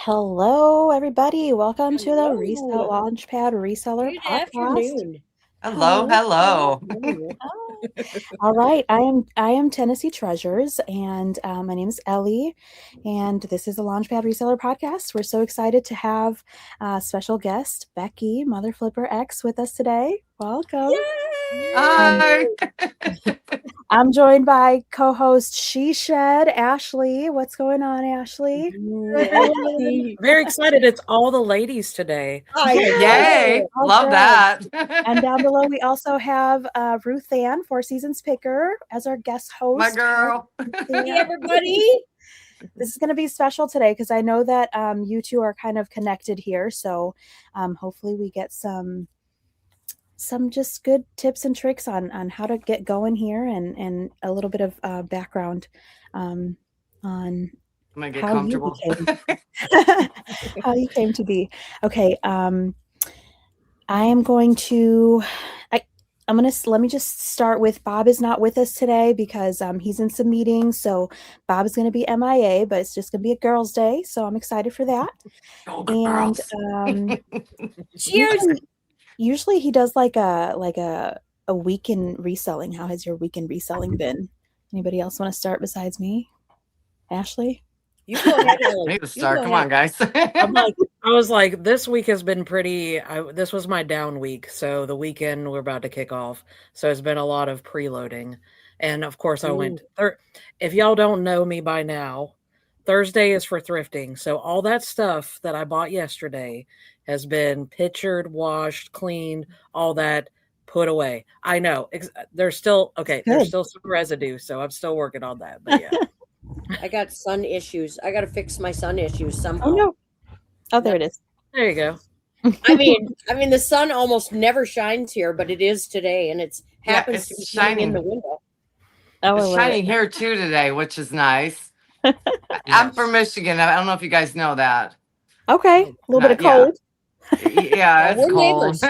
Hello, everybody. Welcome to the Hello. Launchpad Reseller Good podcast. afternoon. Hello, Hello. hello. All right, I am Tennessee Treasures, and my name is Ellie, and this is the Launchpad Reseller podcast. We're so excited to have special guest Becky MotherflipperX with us today. Welcome. Um, Hi. I'm joined by co-host She Shed Ashley. What's going on, Ashley? Very excited. It's all the ladies today. I Yay. know. All Love good. that. And down below, we also have Ruth Ann, Four Seasons Picker, as our guest host. My girl. Hey, everybody. This is going to be special today because I know that you two are kind of connected here. So hopefully we get some just good tips and tricks on how to get going here and a little bit of background on I'm gonna get how comfortable. how you came to be. Okay. I am going to, let me just start with Bob is not with us today because he's in some meetings. So Bob is going to be MIA, but it's just going to be a girls' day. So I'm excited for that. Oh, good And girls. Cheers. usually he does like a week in reselling. How has your week in reselling been? Anybody else want to start besides me? Ashley? You go ahead, Ellie. Need to You start. go Come ahead. on, guys. I was like, this week has been pretty. This was my down week, so the weekend we're about to kick off. So it's been a lot of preloading, and of course I went. If y'all don't know me by now, Thursday is for thrifting. So all that stuff that I bought yesterday has been pictured, washed, cleaned, all that put away. I know there's still There's still some residue, so I'm still working on that. But yeah. I got sun issues. I got to fix my sun issues somehow. Oh, no. Oh, there it is. There you go. I mean, the sun almost never shines here, but it is today, and it happens it's to be shining. shining in the window. Oh, It's shining here too today, which is nice. I'm from Michigan. I don't know if you guys know that. Okay. A little bit of Yeah. cold. Yeah, it's We're cold. neighbors.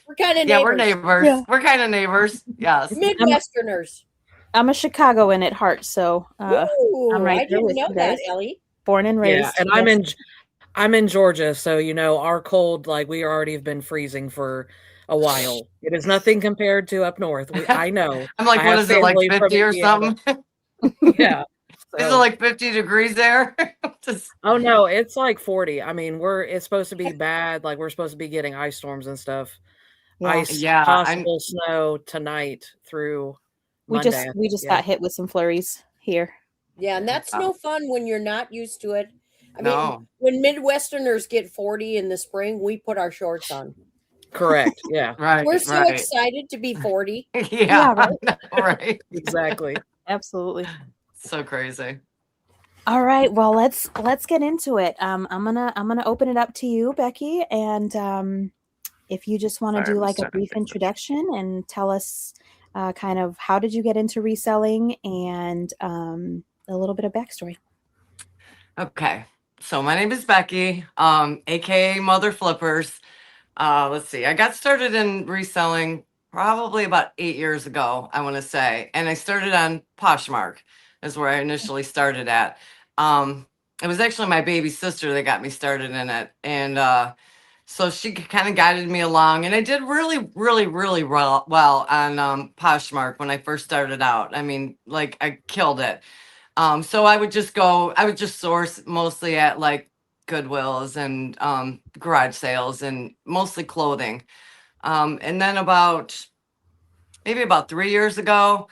We're kind of Yeah, neighbors. we're neighbors. Yeah. We're kind of neighbors. Yes. Midwesterners. I'm a Chicagoan at heart, so Ooh, I'm right I there didn't with know you that, guys. Ellie. Born and raised. Yeah, and I'm in Georgia, so our cold, like we already have been freezing for a while. It is nothing compared to up north. I know. I'm like, I what have is it, like family from 50 or Indiana. something? Yeah. Is it So, like 50 degrees there? oh no, it's like 40. I mean, it's supposed to be bad. Like we're supposed to be getting ice storms and stuff. Yeah. Ice, Yeah, possible snow tonight through Monday. We just got hit with some flurries here. Yeah, and that's no fun when you're not used to it. I mean, No. when Midwesterners get 40 in the spring, we put our shorts on. Correct. Yeah. Right. We're so right. excited to be 40. Yeah, right. I know, right. Exactly. Absolutely. So crazy. All right. Well, let's get into it. I'm gonna open it up to you, Becky, and if you just want to do like a brief introduction and tell us kind of how did you get into reselling and a little bit of backstory. Okay. So my name is Becky, aka Mother Flippers. Let's see. I got started in reselling probably about 8 years ago, I want to say. And I started on Poshmark, is where I initially started at. It was actually my baby sister that got me started in it. And so she kind of guided me along. And I did really, really, really well on Poshmark when I first started out. I mean, like I killed it. So I would just source mostly at like Goodwills and garage sales and mostly clothing. And then maybe about 3 years ago,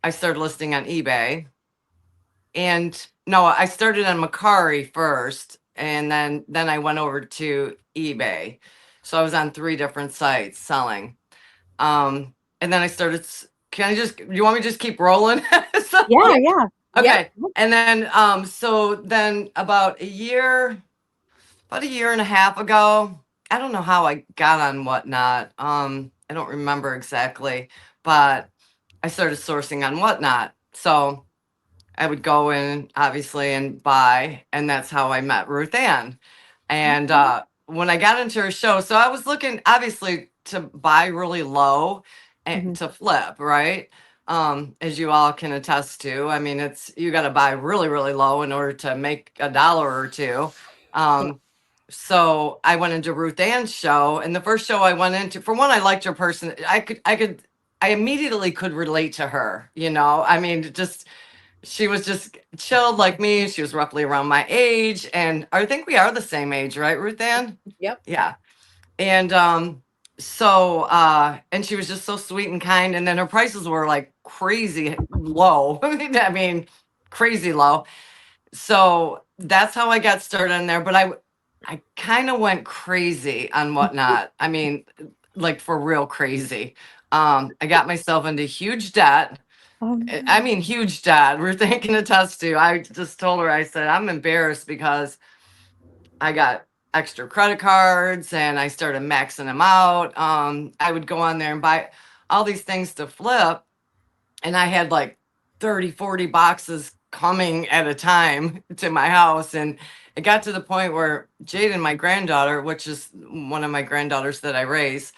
I started listing on eBay. And no, I started on Macari first, and then I went over to eBay. So I was on 3 different sites selling. And then I started. You want me to just keep rolling? So- Yeah. Okay. And then so then about a year and a half ago, I don't know how I got on Whatnot. I don't remember exactly, but I started sourcing on Whatnot. So I would go in obviously and buy, and that's how I met Ruth Ann. And when I got into her show, so I was looking obviously to buy really low and to flip, right? As you all can attest to. I mean, you got to buy really, really low in order to make $1 or $2. So I went into Ruth Ann's show, and the first show I went into, for one, I liked her person. I immediately could relate to her. I mean, she was just chilled like me. She was roughly around my age, and I think we are the same age, right, Ruth Ann? Yep. Yeah. And and she was just so sweet and kind, and then her prices were like crazy low. I mean, crazy low. So that's how I got started in there. But I kind of went crazy on Whatnot. I mean, like for real crazy. I got myself into huge debt. I mean, huge debt. Ruth Ann can attest to. I just told her, I said, I'm embarrassed because I got extra credit cards and I started maxing them out. I would go on there and buy all these things to flip. And I had like 30, 40 boxes coming at a time to my house. And it got to the point where Jaden, my granddaughter, which is one of my granddaughters that I raise,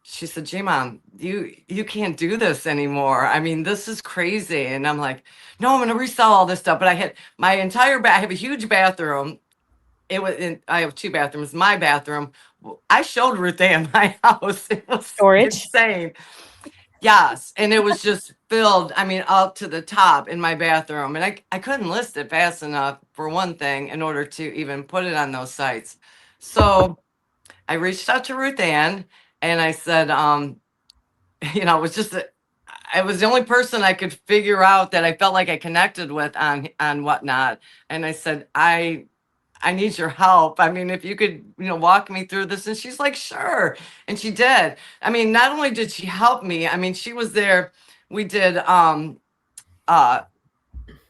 she said, J-Mom, you can't do this anymore. I mean, this is crazy. And I'm like, no, I'm going to resell all this stuff. But I had my entire I have a huge bathroom. I have two bathrooms. My bathroom, I showed Ruth Ann my house. It was Storage. insane. Yes. And it was just filled, I mean, up to the top in my bathroom. And I couldn't list it fast enough, for one thing, in order to even put it on those sites. So I reached out to Ruth Ann and I said, it was the only person I could figure out that I felt like I connected with on Whatnot. And I said, I need your help. I mean, if you could, walk me through this. And she's like, sure. And she did. I mean, not only did she help me, I mean, she was there. We did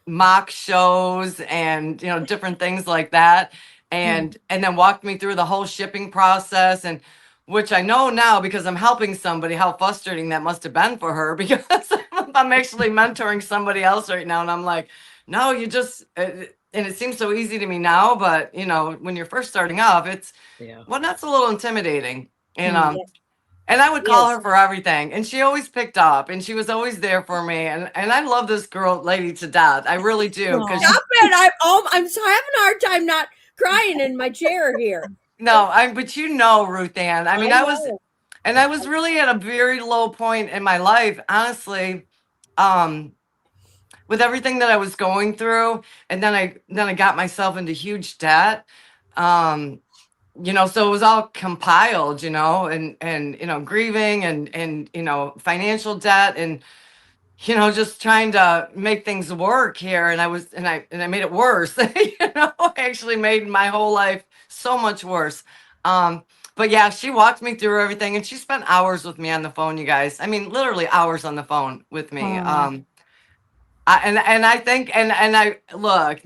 mock shows and, different things like that. And then walked me through the whole shipping process, and which I know now because I'm helping somebody, how frustrating that must have been for her, because I'm actually mentoring somebody else right now. And I'm like, no, you just, and it seems so easy to me now, but when you're first starting off, it's, well, that's a little intimidating. And I would call her for everything, and she always picked up, and she was always there for me. And I love this lady to death. I really do. Stop it! I'm so having a hard time not crying in my chair here. No, but Ruth Ann. I mean, I was really at a very low point in my life, honestly, with everything that I was going through, and then I got myself into huge debt. So it was all compiled, and grieving and financial debt and just trying to make things work here. And I made it worse. I actually made my whole life so much worse. But yeah, she walked me through everything, and she spent hours with me on the phone, you guys. I mean, literally hours on the phone with me. I think, and I look,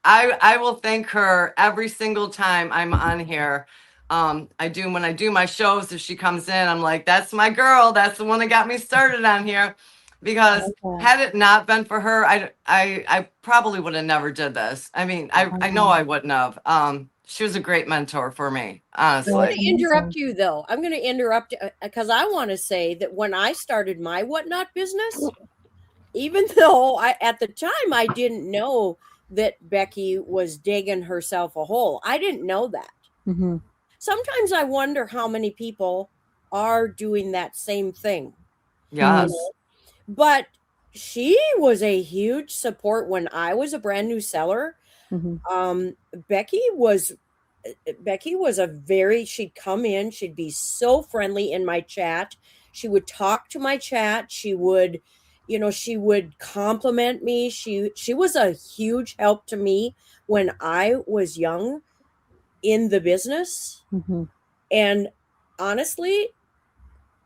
I will thank her every single time I'm on here. When I do my shows, if she comes in, I'm like, that's my girl. That's the one that got me started on here. Because had it not been for her, I probably would have never did this. I mean, I know I wouldn't have. She was a great mentor for me, honestly. I'm going to interrupt you, though. I'm going to interrupt because I want to say that when I started my Whatnot business, even though at the time I didn't know that Becky was digging herself a hole. I didn't know that. Mm-hmm. Sometimes I wonder how many people are doing that same thing. Yes. But she was a huge support when I was a brand new seller. Mm-hmm. Becky was she'd come in, she'd be so friendly in my chat. She would talk to my chat. She would compliment me. She was a huge help to me when I was young in the business. Mm-hmm. And honestly,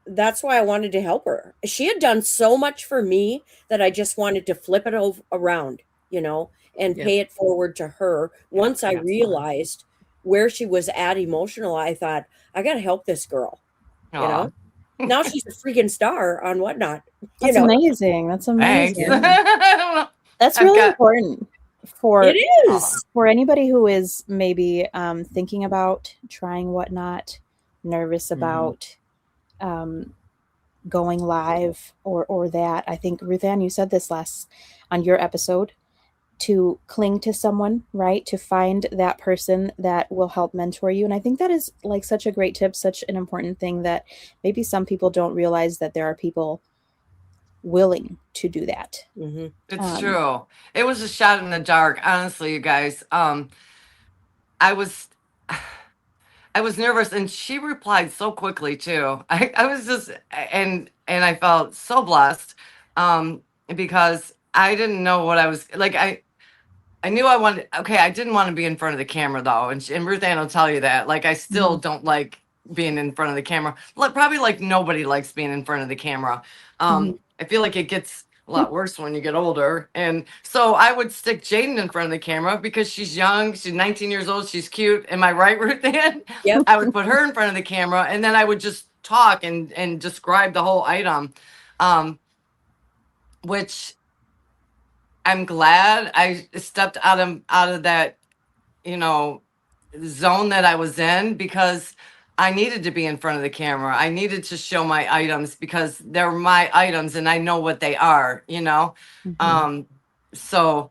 that's why I wanted to help her. She had done so much for me that I just wanted to flip it around, and pay it forward to her. Once I realized where she was at emotional, I thought, I got to help this girl, Now she's a freaking star on Whatnot. That's amazing. That's amazing. That's I've really got- important for It is. for anybody who is maybe thinking about trying Whatnot, nervous about going live or that. I think, Ruth Ann, you said this on your episode. to cling to someone, right? To find that person that will help mentor you. And I think that is like such a great tip, such an important thing that maybe some people don't realize that there are people willing to do that. Mm-hmm. It's true. It was a shot in the dark, honestly, you guys. I was I was nervous, and she replied so quickly too. I was just, and I felt so blessed, because I didn't know what I was like. I knew I wanted. Okay, I didn't want to be in front of the camera though, and Ruth Ann will tell you that. Like, I still don't like being in front of the camera. Like, probably like nobody likes being in front of the camera. I feel like it gets a lot worse when you get older, and so I would stick Jaden in front of the camera because she's young. She's 19 years old. She's cute. Am I right, Ruth Ann? Yep. I would put her in front of the camera, and then I would just talk and describe the whole item, which I'm glad I stepped out of that, you know, zone that I was in, because I needed to be in front of the camera. I needed to show my items because they're my items and I know what they are, you know. So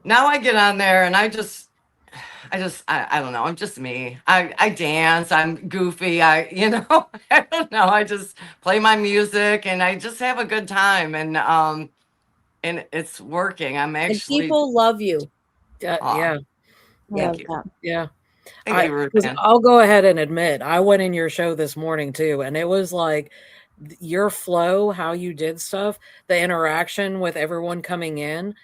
now I get on there and I don't know. I'm just me. I dance. I'm goofy. I don't know. I just play my music and I just have a good time, and it's working. I'm And actually. people love you. Yeah. Thank you. Yeah. Thank you, Ruth Ann. I'll go ahead and admit, I went in your show this morning too, and it was like your flow, how you did stuff, the interaction with everyone coming in.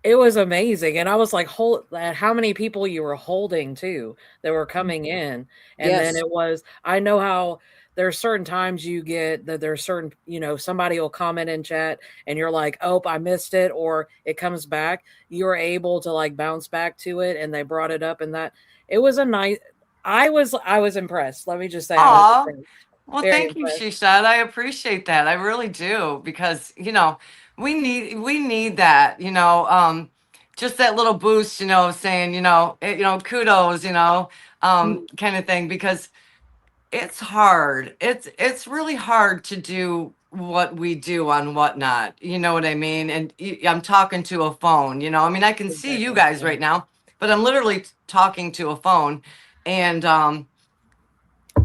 It was amazing. And I was like, how many people you were holding too that were coming in. And then it was, I know how there's certain times you get that there's certain, somebody will comment in chat and you're like, oh, I missed it, or it comes back. You're able to like bounce back to it, and they brought it up, and that it was a nice. I was impressed. Let me just say, I was impressed. Well, Very thank you, impressed. Shisha. I appreciate that. I really do, because we need that, just that little boost, saying, kudos, kind of thing, because it's hard. It's really hard to do what we do on Whatnot. You know what I mean? And I'm talking to a phone. I mean, I can see you guys right now, but I'm literally talking to a phone, and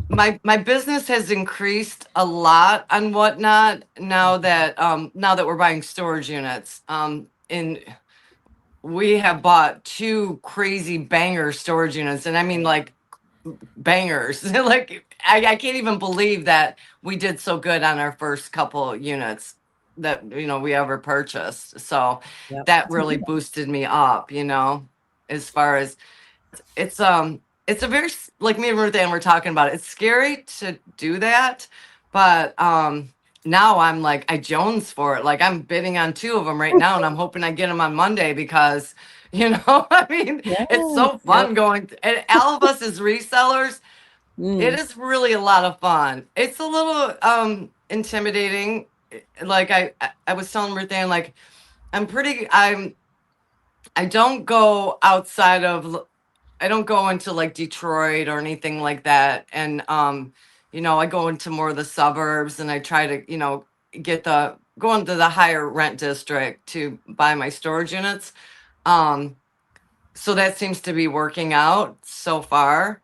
my business has increased a lot on Whatnot now that we're buying storage units. And we have bought 2 crazy banger storage units, and I mean like bangers. Like, I can't even believe that we did so good on our first couple units that we ever purchased. So that really boosted me up, as far as it's a very, like me and Ruth Ann were talking about, it's scary to do that, but now I'm like, I Jones for it. Like, I'm bidding on 2 of them right now, and I'm hoping I get them on Monday, because I mean, it's so fun going, and all of us as resellers, it is really a lot of fun. It's a little intimidating. Like I was telling Ruth Ann, like, I don't go outside of, I don't go into like Detroit or anything like that. And, I go into more of the suburbs, and I try to, go into the higher rent district to buy my storage units. So that seems to be working out so far.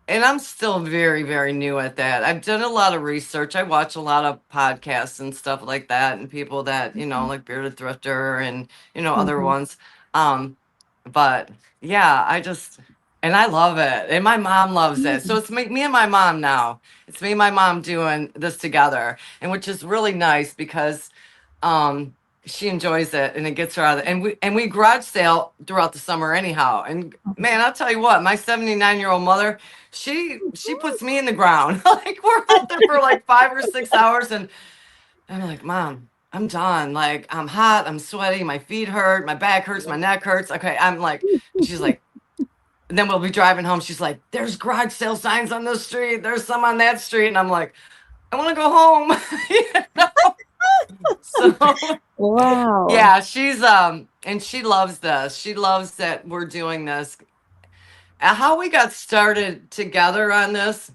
And I'm still very, very new at that. I've done a lot of research. I watch a lot of podcasts and stuff like that, and people that, like Bearded Thrifter and, other ones. But yeah, and I love it. And my mom loves it. So it's me and my mom now. It's me and my mom doing this together, and which is really nice, because she enjoys it, and it gets her out of it. And we garage sale throughout the summer anyhow. And man, I'll tell you what, my 79-year-old mother, she puts me in the ground. Like, we're out there for like 5 or 6 hours, and I'm like, Mom, I'm done. Like, I'm hot, I'm sweaty, my feet hurt, my back hurts, my neck hurts. Okay, I'm like, she's like, and then we'll be driving home. She's like, there's garage sale signs on this street. There's some on that street. And I'm like, I want to go home. So wow. Yeah, she's and she loves this. She loves that we're doing this. How we got started together on this.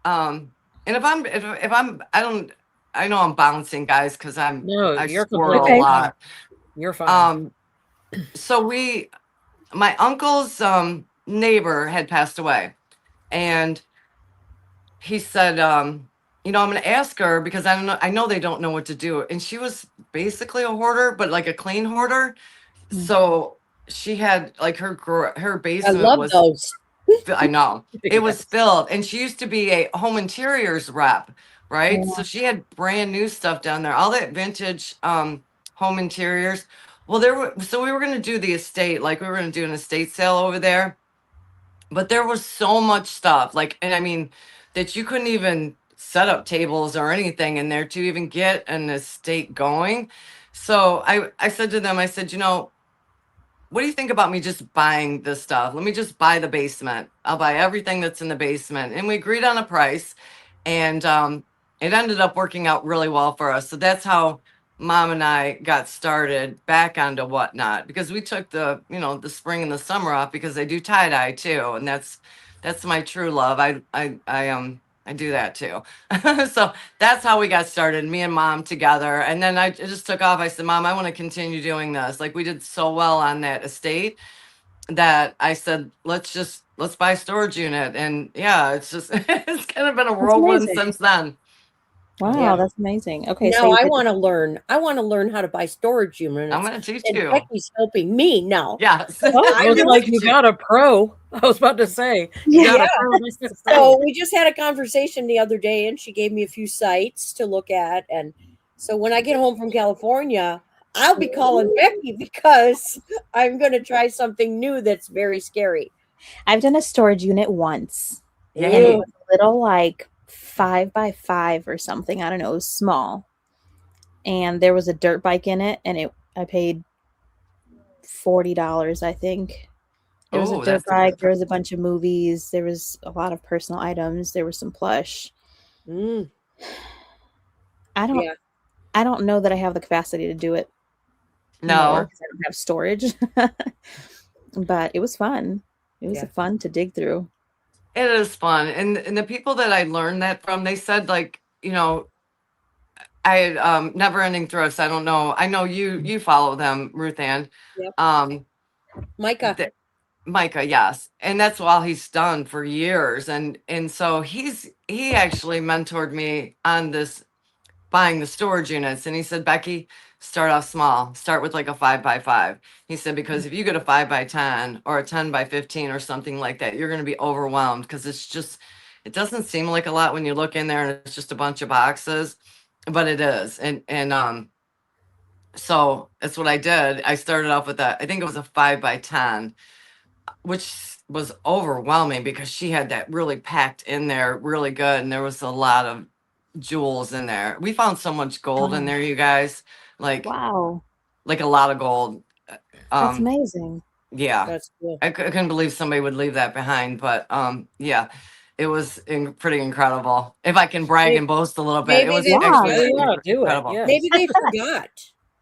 And if I'm I know I'm bouncing, guys, because I you're squirrel a lot. You're fine. So my uncle's neighbor had passed away, and he said, I'm going to ask her because I know they don't know what to do. And she was basically a hoarder, but like a clean hoarder. So she had like her I basement love was, those. I know it was Yes. filled, and she used to be a home interiors rep, right? Yeah. So she had brand new stuff down there, all that vintage home interiors. Well, so we were going to do the estate, like we were going to do an estate sale over there, but there was so much stuff, like, and I mean, that you couldn't even set up tables or anything in there to even get an estate going. So I said to them, I said, what do you think about me just buying this stuff? Let me just buy the basement. I'll buy everything that's in the basement. And we agreed on a price. And it ended up working out really well for us. So that's how mom and I got started back onto Whatnot, because we took the spring and the summer off because I do tie-dye too. And that's my true love. I do that too. So that's how we got started, me and mom together. And then I just took off. I said, Mom, I want to continue doing this. Like, we did so well on that estate that I said, let's buy a storage unit. And yeah, it's just, it's kind of been a That's whirlwind amazing. since then. Wow, Yeah. that's amazing. Okay, so Now you I did, want to learn. I want to learn how to buy storage units. I'm going to teach And you. Becky's helping me now. Yes. Oh, I was like, you got a pro. I was about to say, you Yeah. got a pro. This is So we just had a conversation the other day, and she gave me a few sites to look at. And so when I get home from California, I'll be calling Becky because I'm going to try something new that's very scary. I've done a storage unit once, and it Yay. was a little like 5 by 5 or something. I don't know. It was small, and there was a dirt bike in it, and I paid $40, I think. There was a Oh, dirt that's a bike. good There was a price. bunch of movies. There was a lot of personal items. There was some plush. Mm, I don't. yeah. I don't know that I have the capacity to do it more No, because I don't have storage. But it was fun. It was Yeah. fun to dig through. it is fun. And the people that I learned that from, they said, like, I had Never Ending Thrifts. I don't know. I know you follow them, Ruth Ann. Yep. Um, Micah. Micah, yes. And that's all he's done for years. And so he actually mentored me on this buying the storage units. And he said, Becky, start off small. Start with like a 5 by 5. He said, because if you get a 5 by 10 or a 10 by 15 or something like that, you're going to be overwhelmed, because it doesn't seem like a lot when you look in there and it's just a bunch of boxes, but it is. And so that's what I did. I started off with I think it was a 5 by 10, which was overwhelming because she had that really packed in there really good. And there was a lot of jewels in there. We found so much gold in Oh, there, you guys, like wow. like a lot of gold. That's Um, amazing. yeah, That's cool. I couldn't believe somebody would leave that behind, but yeah, it was pretty incredible. If I can brag and boast a little bit, it Maybe was they Yeah. actually forgot. Yeah, do it. incredible. Yes. Maybe they forgot.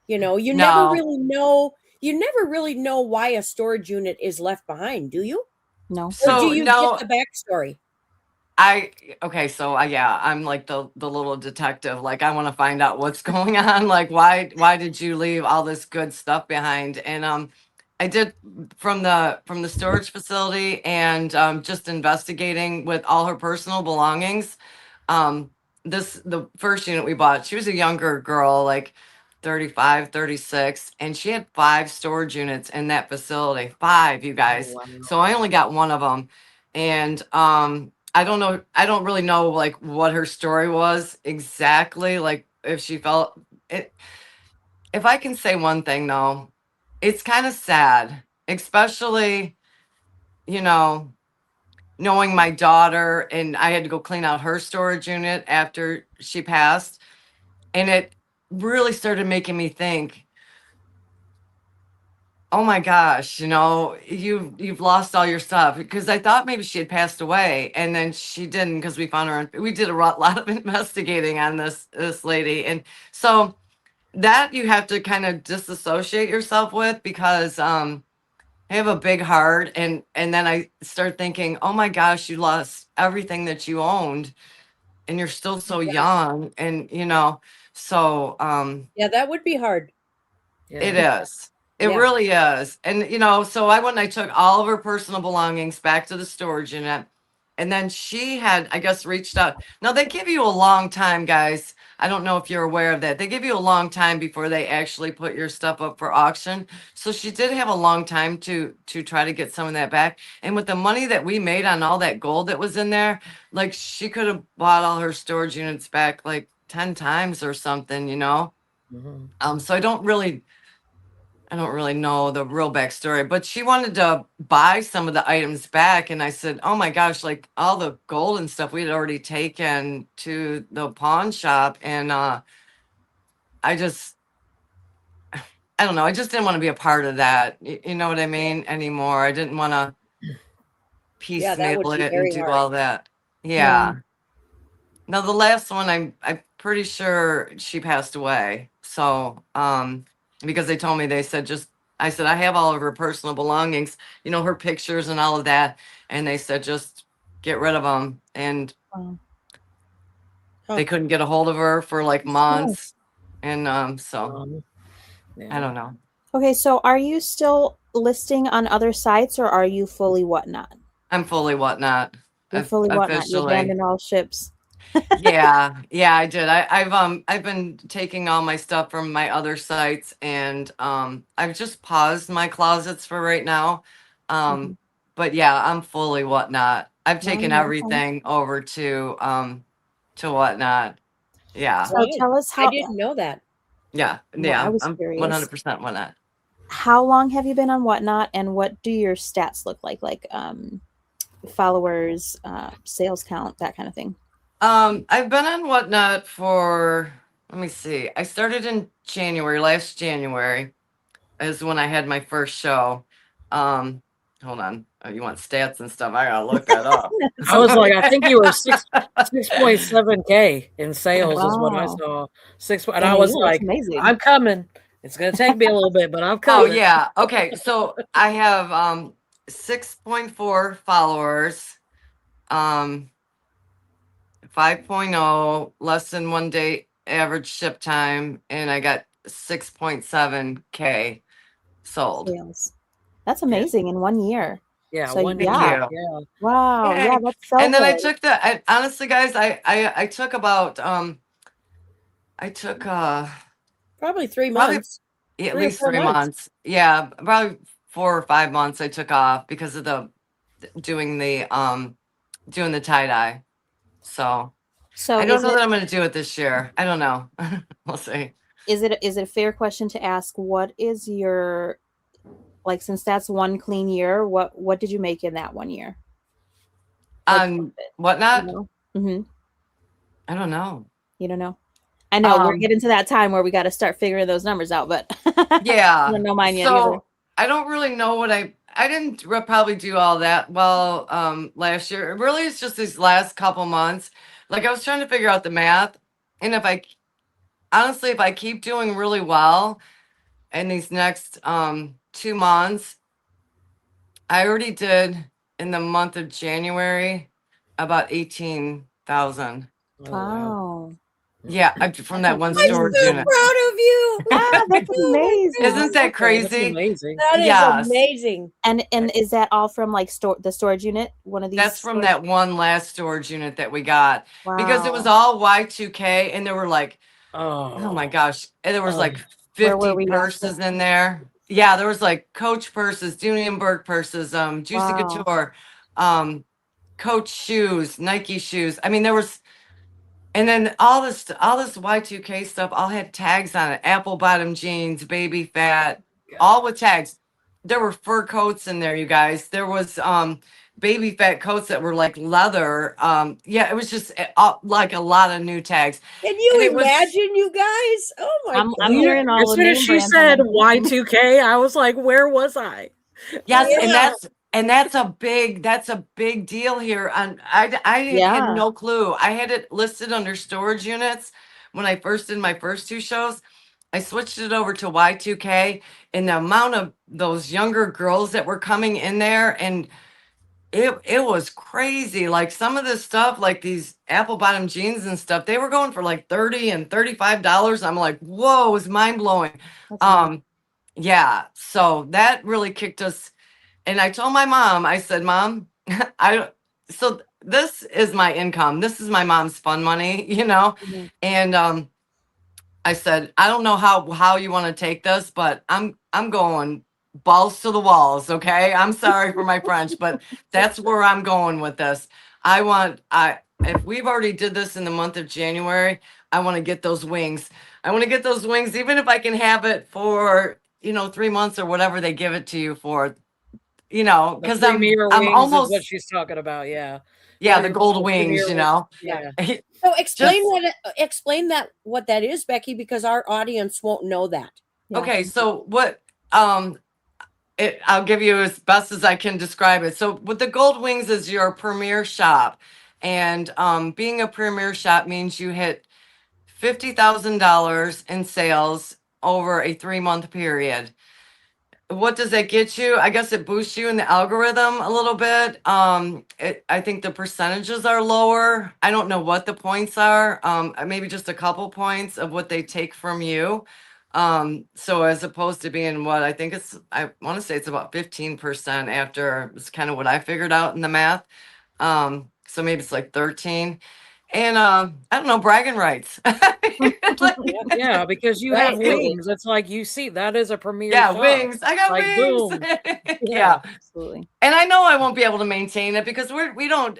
You never No, really know. You never really know why a storage unit is left behind, do you? No. Or do so you no, get the backstory? okay, so yeah, I'm like the little detective. Like, I want to find out what's going on. Like, why did you leave all this good stuff behind? And I did from the storage facility, and just investigating with all her personal belongings. Um, the first unit we bought, she was a younger girl, like 35, 36, and she had 5 storage units in that facility. 5, you guys. Wow. So I only got one of them, and I don't know. I don't really know like what her story was exactly. Like, if she felt it. If I can say one thing though, it's kind of sad, especially, you know, knowing my daughter, and I had to go clean out her storage unit after she passed. And it really started making me think, oh my gosh, you've lost all your stuff, because I thought maybe she had passed away, and then she didn't, because we found her. We did a lot of investigating on this lady, and so that you have to kind of disassociate yourself with, because I have a big heart, and then I start thinking, oh my gosh, you lost everything that you owned, and you're still so Yeah. young, and so Yeah, that would be hard. It is. It Yeah. really is. And, so I went and I took all of her personal belongings back to the storage unit. And then she had, I guess, reached out. Now, they give you a long time, guys. I don't know if you're aware of that. They give you a long time before they actually put your stuff up for auction. So she did have a long time to try to get some of that back. And with the money that we made on all that gold that was in there, like she could have bought all her storage units back like 10 times or something, So I don't really know the real backstory, but she wanted to buy some of the items back. And I said, oh my gosh, like all the gold and stuff we had already taken to the pawn shop. And I don't know. I just didn't want to be a part of that. You know what I mean? Anymore. I didn't want to that piecemeal would be it and very do hard. all that. Yeah. Now the last one, I'm pretty sure she passed away. So, because they told me, they said, I said, I have all of her personal belongings, her pictures and all of that. And they said, just get rid of them. And Wow. they couldn't get a hold of her for like months. And, so I don't know. Okay. So are you still listing on other sites or are you fully Whatnot? I'm fully Whatnot. You're fully Whatnot. You Officially. abandoned all ships. Yeah, I did. I've been taking all my stuff from my other sites, and I've just paused my closets for right now. But yeah, I'm fully Whatnot. I've taken Okay. everything over to Whatnot. Yeah. So tell us I how. didn't know that. Yeah, Well, I was I'm curious. 100% Whatnot. How long have you been on Whatnot, and what do your stats look like? Like followers, sales count, that kind of thing. I've been on Whatnot for, let me see. I started in last January is when I had my first show. Hold on. Oh, you want stats and stuff? I gotta look that up. I was like, I think you were 6.7K in sales is what I Wow. saw. And I was like, amazing. I'm coming. It's gonna take me a little bit, but I'm Oh coming. yeah. Okay. So I have 6.4 followers, 5.0 less than 1 day average ship time, and I got 6.7K sold. Sales. That's amazing in 1 year. Yeah, So, one yeah. year. Yeah. Wow. Yay. Yeah, that's so And then I good. took honestly, guys, I took about I took Probably 3 probably months. at 3 or least 4 3 months. Yeah, probably 4 or 5 months I took off because of doing the tie-dye. So So I don't is know it that I'm gonna do it this year. I don't know. We'll see. is it a fair question to ask what is your, like, since that's one clean year, what did you make in that 1 year? Like, you Whatnot? know? Mhm. I don't know. You don't know? I know we're Um, getting to that time where we got to start figuring those numbers out, but I yeah. don't know mine yet either. So I don't really know what I didn't probably do all that well last year. It really is just these last couple months. Like I was trying to figure out the math, and if I keep doing really well in these next 2 months, I already did in the month of January about 18,000. Oh, Wow. Yeah, from that one That's I'm storage so unit. proud of you. Ah, that's Oh my amazing. goodness. Isn't that That's crazy? amazing. That is Yes. amazing. And is that all from like the storage unit? One of these That's from storage- that one last storage unit that we got because it was all Y2K, and there were like, oh my gosh, and there was like Where were 50 we at? purses in there. Yeah, there was like Coach purses, Dunenberg purses, Juicy Wow. Couture, Coach shoes, Nike shoes. I mean, there was, and then all this Y2K stuff all had tags on it. Apple bottom jeans, baby fat, all with tags. There were fur coats in there, you guys. There was baby fat coats that were like leather. Yeah, it was just like a lot of new tags. Can you And it was- imagine, you guys? Oh my I'm God. hearing all As the soon as name she brands. said Y2K, I was like, where was I? Yes, Yeah. and that's a big deal here. And I had Yeah. no clue. I had it listed under storage units when I first did my first 2 shows. I switched it over to Y2K, and the amount of those younger girls that were coming in there, and it was crazy. Like some of this stuff, like these apple bottom jeans and stuff, they were going for like $30 and $35. I'm like, whoa, it was mind blowing. That's amazing. Yeah. So that really kicked us. And I told my mom, I said, Mom, so this is my income. This is my mom's fun money, Mhm. And I said, I don't know how you want to take this, but I'm going balls to the walls, okay? I'm sorry for my French, but that's where I'm going with this. If we've already did this in the month of January, I want to get those wings. I want to get those wings, even if I can have it for, 3 months or whatever they give it to you for, The because premier I'm wings is what almost, she's talking about. Yeah. yeah, the gold The wings, premier wings. Yeah. Yeah. So Just explain that what that is, Becky, because our audience won't know that. Yeah. okay. So what? I'll give you as best as I can describe it. So with the Gold Wings is your premier shop, and being a premier shop means you hit $50,000 in sales over a 3-month period. What does that get you? I guess it boosts you in the algorithm a little bit. I think the percentages are lower. I don't know what the points are. Maybe just a couple points of what they take from you. So as opposed to being what I want to say it's about 15% after it's kind of what I figured out in the math. So maybe it's like 13. And I don't know, bragging rights. Like, Yeah, because you have Right. wings. It's like you see that is a premier yeah, shop. wings. I got Like wings. boom. Yeah. Yeah. Absolutely. And I know I won't be able to maintain it because we don't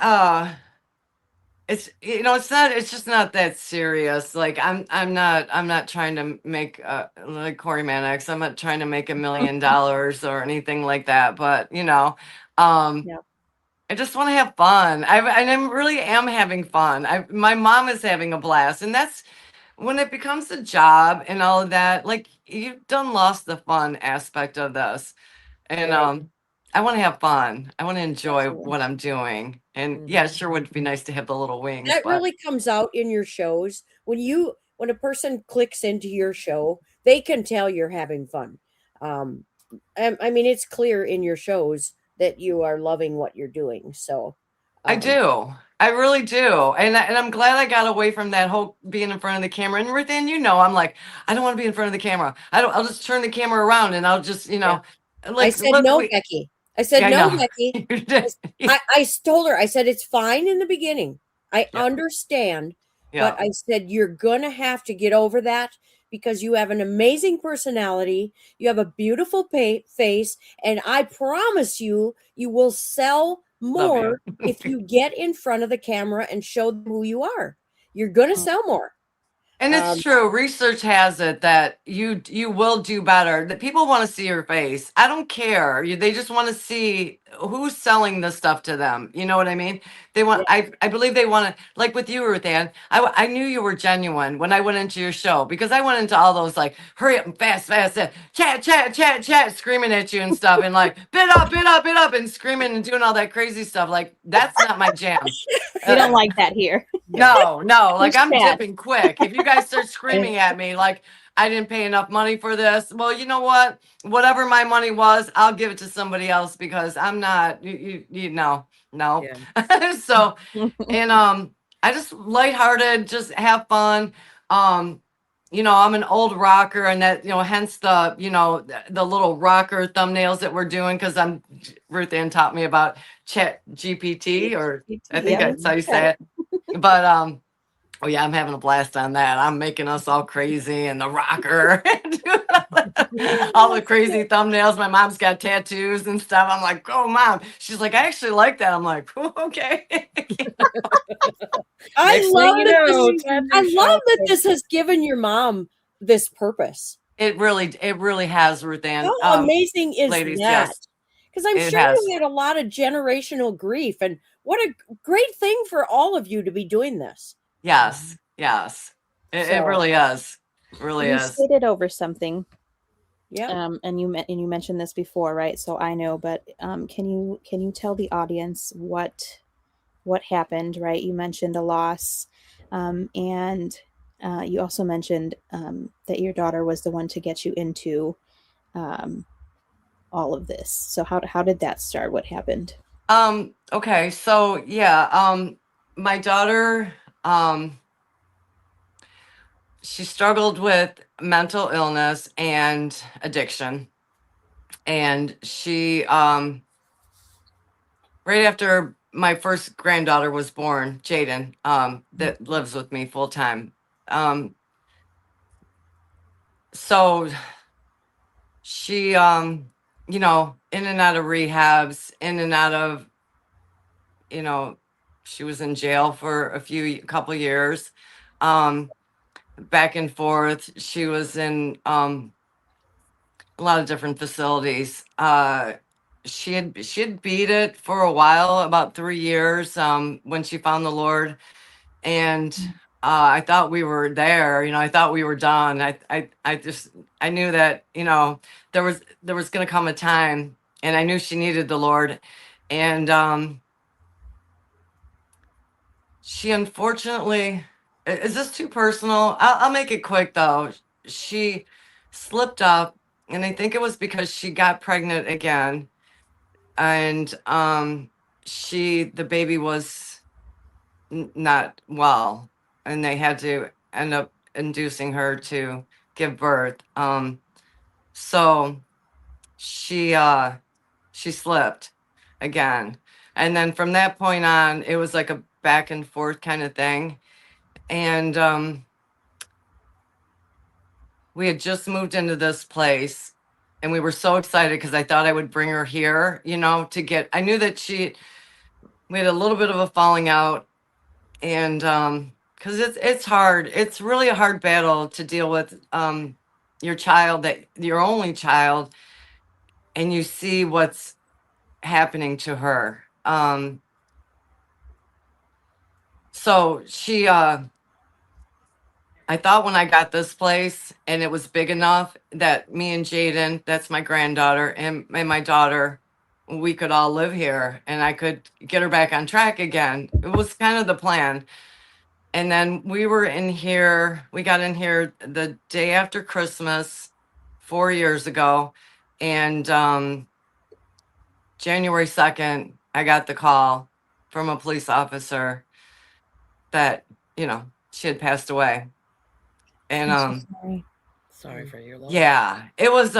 uh it's it's just not that serious. Like I'm not trying to make like Corey Mannix. I'm not trying to make $1 million or anything like that, but um Yeah. I just want to have fun. I really am having fun. My mom is having a blast, and that's when it becomes a job and all of that. Like you've done lost the fun aspect of this. And Right. I want to have fun. I want to enjoy Absolutely. what I'm doing. And yeah, it Mhm. sure would be nice to have the little wings, That but really comes out in your shows when a person clicks into your show, they can tell you're having fun. Um, I mean, it's clear in your shows that you are loving what you're doing. So, I um, do. I really do. And I'm glad I got away from that whole being in front of the camera. And within, I'm like, I don't want to be in front of the camera. I'll just turn the camera around and I'll just, yeah. I like, said look, no, Becky. I said yeah, I no, know. Becky. You did. I told her, I said, it's fine in the beginning. I Yeah. understand, but Yeah. I said, you're going to have to get over that because you have an amazing personality. You have a beautiful face. And I promise you, you will sell Love you. more if you get in front of the camera and show them who you are. You're going to Mm. sell more. And it's Um, true. Research has it that you will do better. That people want to see your face. I don't care. They just want to see who's selling this stuff to them. You know what I mean? They want. yeah. I believe they want to. Like with you, Ruth Ann. I knew you were genuine when I went into your show because I went into all those like hurry up and fast, fast, chat, chat, chat, chat, screaming at you and stuff, and like bid up, bid up, bid up, and screaming and doing all that crazy stuff. Like that's not my jam. We don't Uh, like that here. no, no, like Push I'm that. dipping quick. If you guys start screaming at me like I didn't pay enough money for this, well, you know what? Whatever my money was, I'll give it to somebody else because I'm not you know, no. Yeah. So, and I just lighthearted, just have fun. Um I'm an old rocker and that, hence the little rocker thumbnails that we're doing because Ruth Ann taught me about Chat GPT, or I think Yep. that's how you Got say it. it. But oh yeah, I'm having a blast on that. I'm making us all crazy and the rocker, all the crazy thumbnails. My mom's got tattoos and stuff. I'm like, oh mom. She's like, I actually like that. I'm like, okay. I Next thing love you that know, I tattoo love shop. that this has given your mom this purpose. It really has, Ruth Ann. How amazing is Ladies, that? yes, Because I'm it sure you has. had a lot of generational grief, and what a great thing for all of you to be doing this. Yes, yes. It So, really is. Really You is. stated over something, yeah. and you mentioned this before, right? So I know, but can you tell the audience what happened, right? You mentioned a loss, and you also mentioned that your daughter was the one to get you into um, all of this. So how did that start? What happened? Okay, so yeah, my daughter, um, she struggled with mental illness and addiction. And she, right after my first granddaughter was born, Jaden, that lives with me full time. So she, you know, in and out of rehabs, in and out of, you know, she was in jail for a couple years, back and forth. She was in a lot of different facilities. She had beat it for a while, about 3 years, when she found the Lord, and I thought we were there. You know, I thought we were done. I knew that, you know, there was going to come a time, and I knew she needed the Lord, and she unfortunately, is this too personal? I'll make it quick though. She slipped up, and I think it was because she got pregnant again, and the baby was not well, and they had to end up inducing her to give birth. So she slipped again, and then from that point on, it was like a back and forth kind of thing. And we had just moved into this place, and we were so excited because I thought I would bring her here, you know, I knew that we had a little bit of a falling out, and because it's hard. It's really a hard battle to deal with, your only child, and you see what's happening to her. So I thought when I got this place and it was big enough that me and Jaden, that's my granddaughter, and my daughter, we could all live here and I could get her back on track again. It was kind of the plan. And then we got in here the day after Christmas 4 years ago. And January 2nd, I got the call from a police officer that, you know, she had passed away. And I'm so sorry. Sorry for your loss. yeah, it was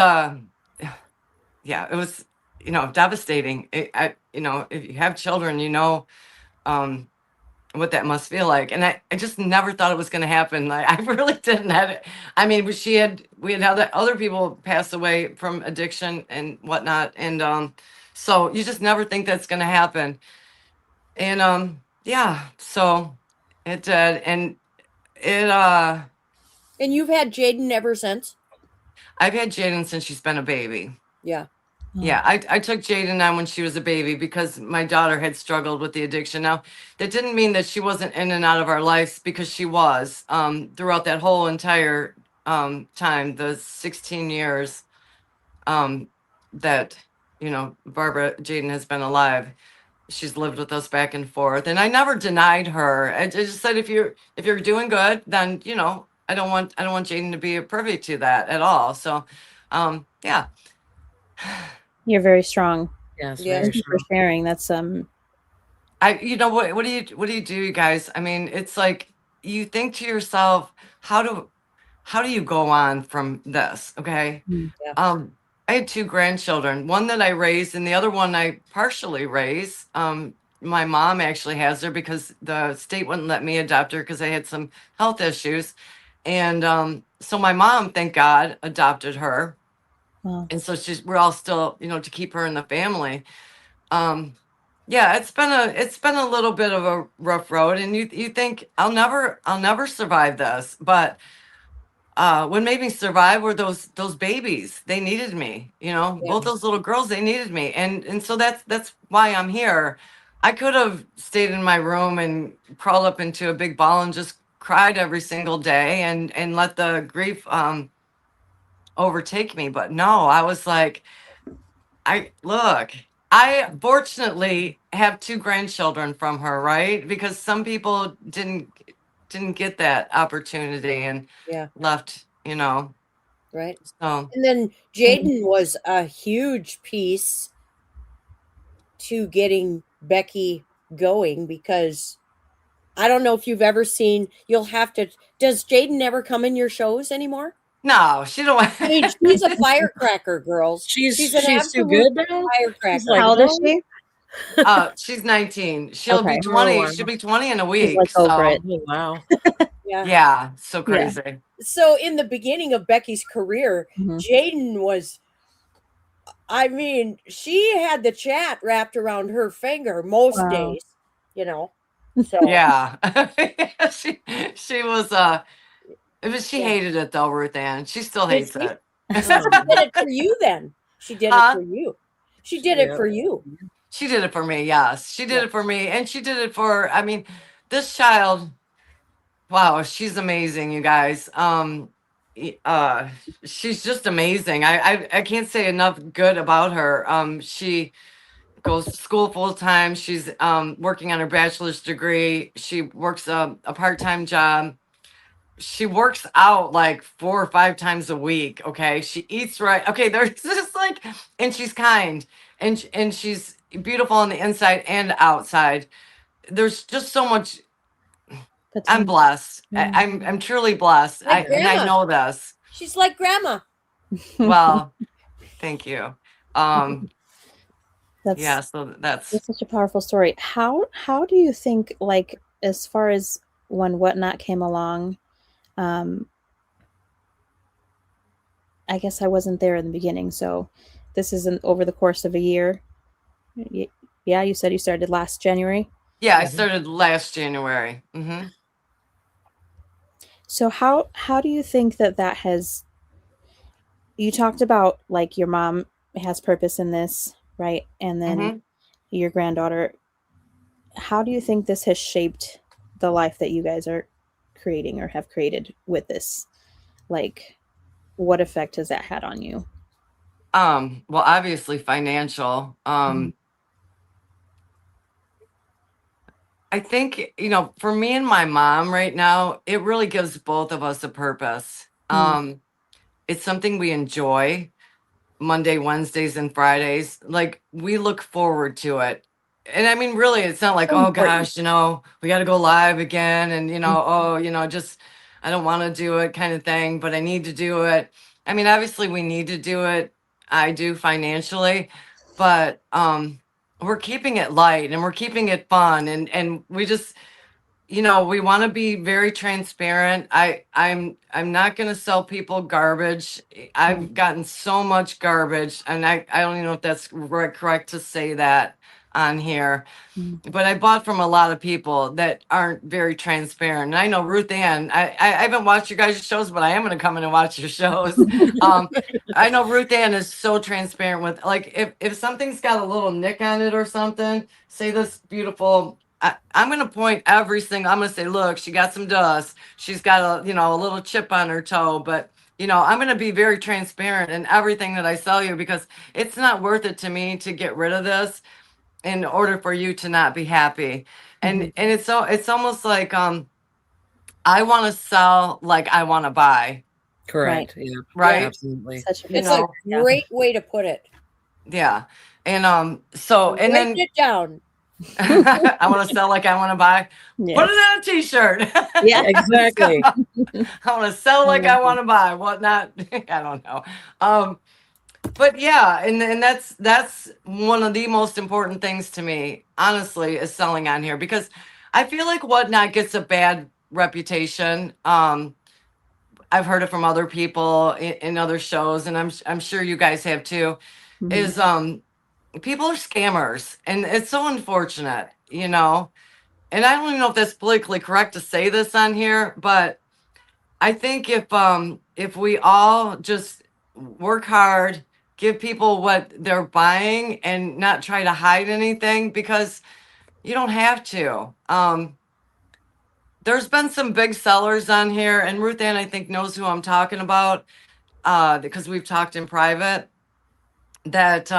you know, devastating. You know, if you have children, you know, what that must feel like. And I just never thought it was going to happen. Like, I really didn't have it. I mean, we had other people pass away from addiction and whatnot. And so you just never think that's going to happen. And yeah, so it did. And it, And you've had Jaden ever since? I've had Jaden since she's been a baby. Yeah. Yeah, I took Jaden on when she was a baby because my daughter had struggled with the addiction. Now, that didn't mean that she wasn't in and out of our lives, because she was, throughout that whole entire time, the 16 years that, you know, Barbara Jaden has been alive. She's lived with us back and forth, and I never denied her. I just said, if you're doing good, then, you know, I don't want Jaden to be privy to that at all. So, yeah. You're very strong. Yes, Yeah. very Thank you for strong. sharing. That's You know what do you do, you guys? I mean, it's like you think to yourself, how do you go on from this? Okay. Yeah. I had two grandchildren, one that I raised and the other one I partially raised. My mom actually has her because the state wouldn't let me adopt her because I had some health issues. And so my mom, thank God, adopted her. wow. And so we're all still, you know, to keep her in the family. Yeah, it's been a little bit of a rough road, and you think I'll never survive this, but what made me survive were those babies. They needed me, you know, Yeah. both those little girls, they needed me, and so that's why I'm here. I could have stayed in my room and crawled up into a big ball and just cried every single day and let the grief overtake me, but no, I was like, I fortunately have two grandchildren from her, right? Because some people didn't get that opportunity and Yeah. left, you know. Right. So And then Jaden was a huge piece to getting Becky going, because I don't know if you've ever seen, you'll have to, does Jaden never come in your shows anymore? No, she don't. She's a firecracker, girls. She's an too absolute good now. firecracker. She's like, How old is no. she? She's 19. She'll Okay. be Oh, 20. wow. She'll be 20 in a She's week. like over it. Oh, wow. Yeah. Yeah, so crazy. So in the beginning of Becky's career, Mhm. Jaden was, I mean, she had the chat wrapped around her finger most Wow. days, you know. So Yeah. she was she Yeah. hated it though, Ruth Ann. She still Did hates she? it. She did it for you then. She did it for you. She did it for you. She did it for me, yes. She did Yeah. it for me. And she did it for, I mean, this child, wow, she's amazing, you guys. She's just amazing. I can't say enough good about her. She goes to school full time. She's working on her bachelor's degree. She works a part-time job. She works out like 4 or 5 times a week. Okay, she eats right. Okay, there's just like, and she's kind, and she's beautiful on the inside and outside. There's just so much. I'm blessed. I'm truly blessed. Like And I grandma. know this. She's like grandma. Well, thank you. That's Yeah, so that's such a powerful story. How do you think, like, as far as when Whatnot came along, I guess I wasn't there in the beginning, so this isn't over the course of a year. Yeah, you said you started last January. yeah, I started last January. Mm-hmm. So how do you think that has, you talked about like your mom has purpose in this, right? And then your granddaughter, how do you think this has shaped the life that you guys are creating or have created with this? Like, what effect has that had on you? Well, obviously financial. I think, for me and my mom right now, it really gives both of us a purpose. It's something we enjoy. Monday, Wednesdays, and Fridays. Like, we look forward to it. And I mean, really, it's not like, So oh important. gosh, we got to go live again. And, just, I don't want to do it kind of thing, but I need to do it. I mean, obviously we need to do it. I do financially, but we're keeping it light and we're keeping it fun. And we just, we want to be very transparent. I'm not going to sell people garbage. I've gotten so much garbage, and I don't even know if that's correct to say that on here. But I bought from a lot of people that aren't very transparent. And I know Ruth Ann, I haven't watched your guys' shows, but I am going to come in and watch your shows. I know Ruth Ann is so transparent with, like, if something's got a little nick on it or something, say this beautiful, I'm going to point every single, I'm going to say, look, she got some dust. She's got a little chip on her toe, but I'm going to be very transparent in everything that I sell you, because it's not worth it to me to get rid of this in order for you to not be happy. And it's almost like I want to sell like I want to buy. Correct. Yeah. Right. Absolutely. It's a great way to put it. Yeah. And so and write then it down. I want to sell like I want to buy. Yes. Put it on a t-shirt. Yeah, exactly. I want to sell like I want to buy. What not? I don't know. But yeah, and that's one of the most important things to me, honestly, is selling on here, because I feel like Whatnot gets a bad reputation. I've heard it from other people in other shows, and I'm sure you guys have too. Is people are scammers, and it's so unfortunate, And I don't even know if that's politically correct to say this on here, but I think if we all just work hard, give people what they're buying, and not try to hide anything, because you don't have to. There's been some big sellers on here, and Ruth Ann, I think, knows who I'm talking about, because we've talked in private, that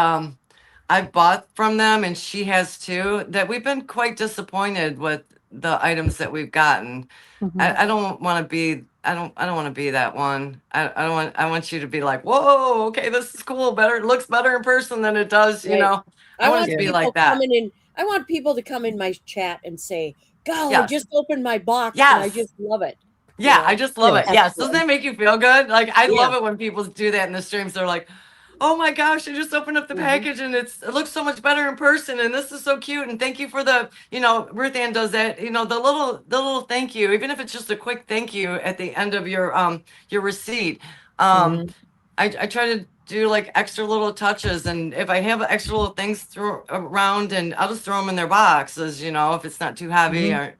I've bought from them, and she has too, that we've been quite disappointed with the items that we've gotten. I don't want to be, I don't want to be that one. I want you to be like, whoa, okay, this is cool. It looks better in person than it does, Right. I want it to be like that. I want people to come in my chat and say, God, I Yes. just opened my box and I Yes. just love it. Yeah, I just love Yes. it. Yes. Doesn't that make you feel good? Like, I Yeah. love it when people do that in the streams. They're like, oh my gosh, I just opened up the package and it looks so much better in person. And this is so cute. And thank you for the, Ruth Ann does that, the little thank you, even if it's just a quick thank you at the end of your receipt. I try to do like extra little touches. And if I have extra little things throw around, and I'll just throw them in their boxes, if it's not too heavy or,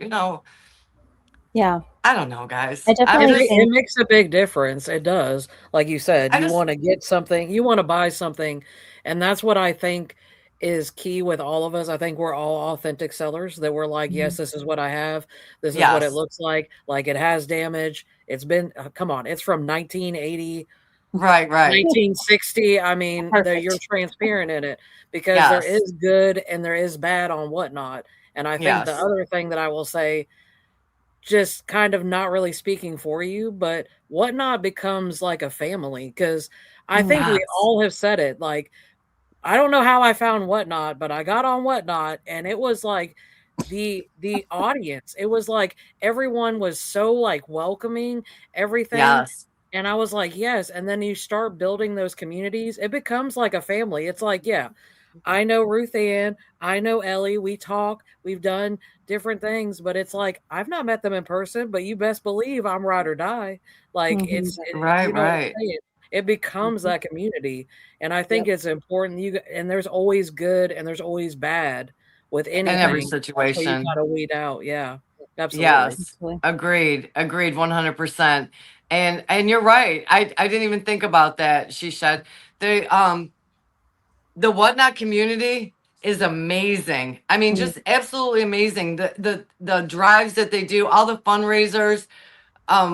Yeah. I don't know, guys. I definitely It think makes a big difference. It does. Like you said, I you just, want to get something, you want to buy something. And that's what I think is key with all of us. I think we're all authentic sellers that we're like, yes, this is what I have. This is what it yes. looks like. Like it has damage. It's been, come on, it's from 1980, Right. 1960. I mean, you're perfect. transparent in it because there Yes. is good and there is bad on Whatnot. And I think the Yes. other thing that I will say, just kind of not really speaking for you, but Whatnot becomes like a family because I think we Yes. all have said it. Like, I don't know how I found Whatnot, but I got on Whatnot and it was like the audience. It was like everyone was so like welcoming, everything. Yes. And I was like, yes. And then you start building those communities, it becomes like a family. It's like, yeah, I know Ruth Ann, I know Ellie, we talk, we've done different things, but it's like I've not met them in person, but you best believe I'm ride or die. Like you know what I'm Right. saying? It becomes that community. And I think Yep. it's important and there's always good and there's always bad with In every anything. So you situation. gotta weed out. Yeah. Absolutely. Yes. Agreed. 100%. And you're right. I didn't even think about that. She said the Whatnot community is amazing. I mean, just absolutely amazing. The drives that they do, all the fundraisers,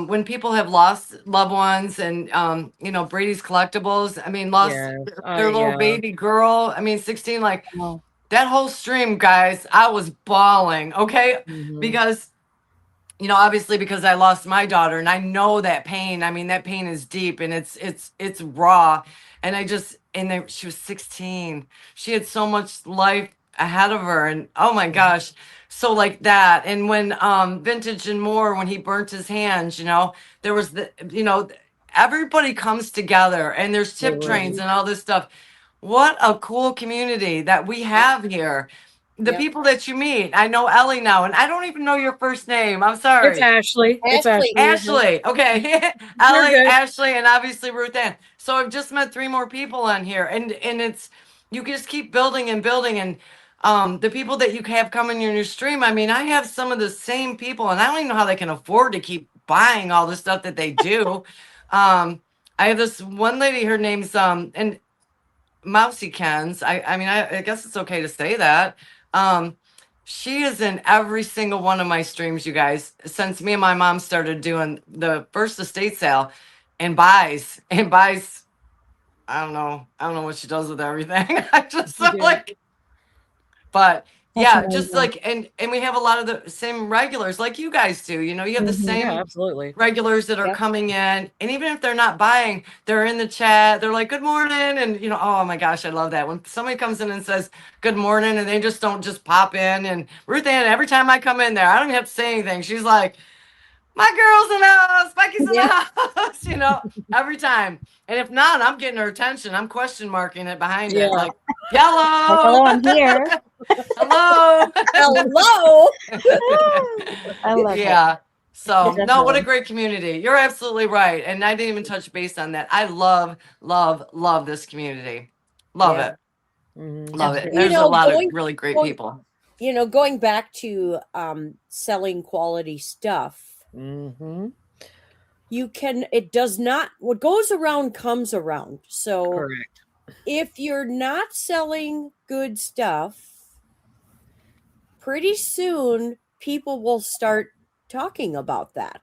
when people have lost loved ones, and Brady's Collectibles, I mean, lost Yes. their little Yeah. baby girl, I mean, 16, like Oh, that whole stream, guys, I was bawling, okay? Because obviously because I lost my daughter, and I know that pain. I mean, that pain is deep, and it's raw. And she was 16. She had so much life ahead of her, and oh my gosh. So like that. And when Vintage and More, when he burnt his hands, there was everybody comes together, and there's tip trains and all this stuff. What a cool community that we have here. The Yep. people that you meet. I know Ellie now, and I don't even know your first name. I'm It's sorry. Ashley. It's Ashley. Ashley. Okay. You're Ellie, good. Ashley, and obviously Ruth Ann. So I've just met 3 more people on here, and it's, you can just keep building and building. And the people that you have coming in your stream, I mean, I have some of the same people, and I don't even know how they can afford to keep buying all the stuff that they do. I have this one lady, her name's and Mousy Kens. I guess it's okay to say that. Um, she is in every single one of my streams, you guys, since me and my mom started doing the first estate sale, and buys and buys. I don't know what she does with everything. I just am Yeah. like, but that's yeah, just amazing. like, and we have a lot of the same regulars like you guys do. You have the Mhm. Yeah, same absolutely. regulars that are Yep. coming in, and even if they're not buying, they're in the chat, they're like, good morning. And oh my gosh, I love that when somebody comes in and says good morning, and they just don't just pop in. And Ruth Ann, every time I come in there, I don't even have to say anything, she's like, my girl's in the house, Becky's in the Yep. house, every time. And if not, I'm getting her attention, I'm question marking it behind it, Yeah. like, Like, hello. hello, I'm here. Hello. Hello. I love it. Yeah. So Definitely. no, what a great community. You're absolutely right. And I didn't even touch base on that. I love this community. Love Yeah. it. Mhm. Love it. Absolutely. There's a lot of really great going- people. Going back to selling quality stuff, Mhm. it does not, what goes around comes around. So Correct. if you're not selling good stuff, pretty soon people will start talking about that,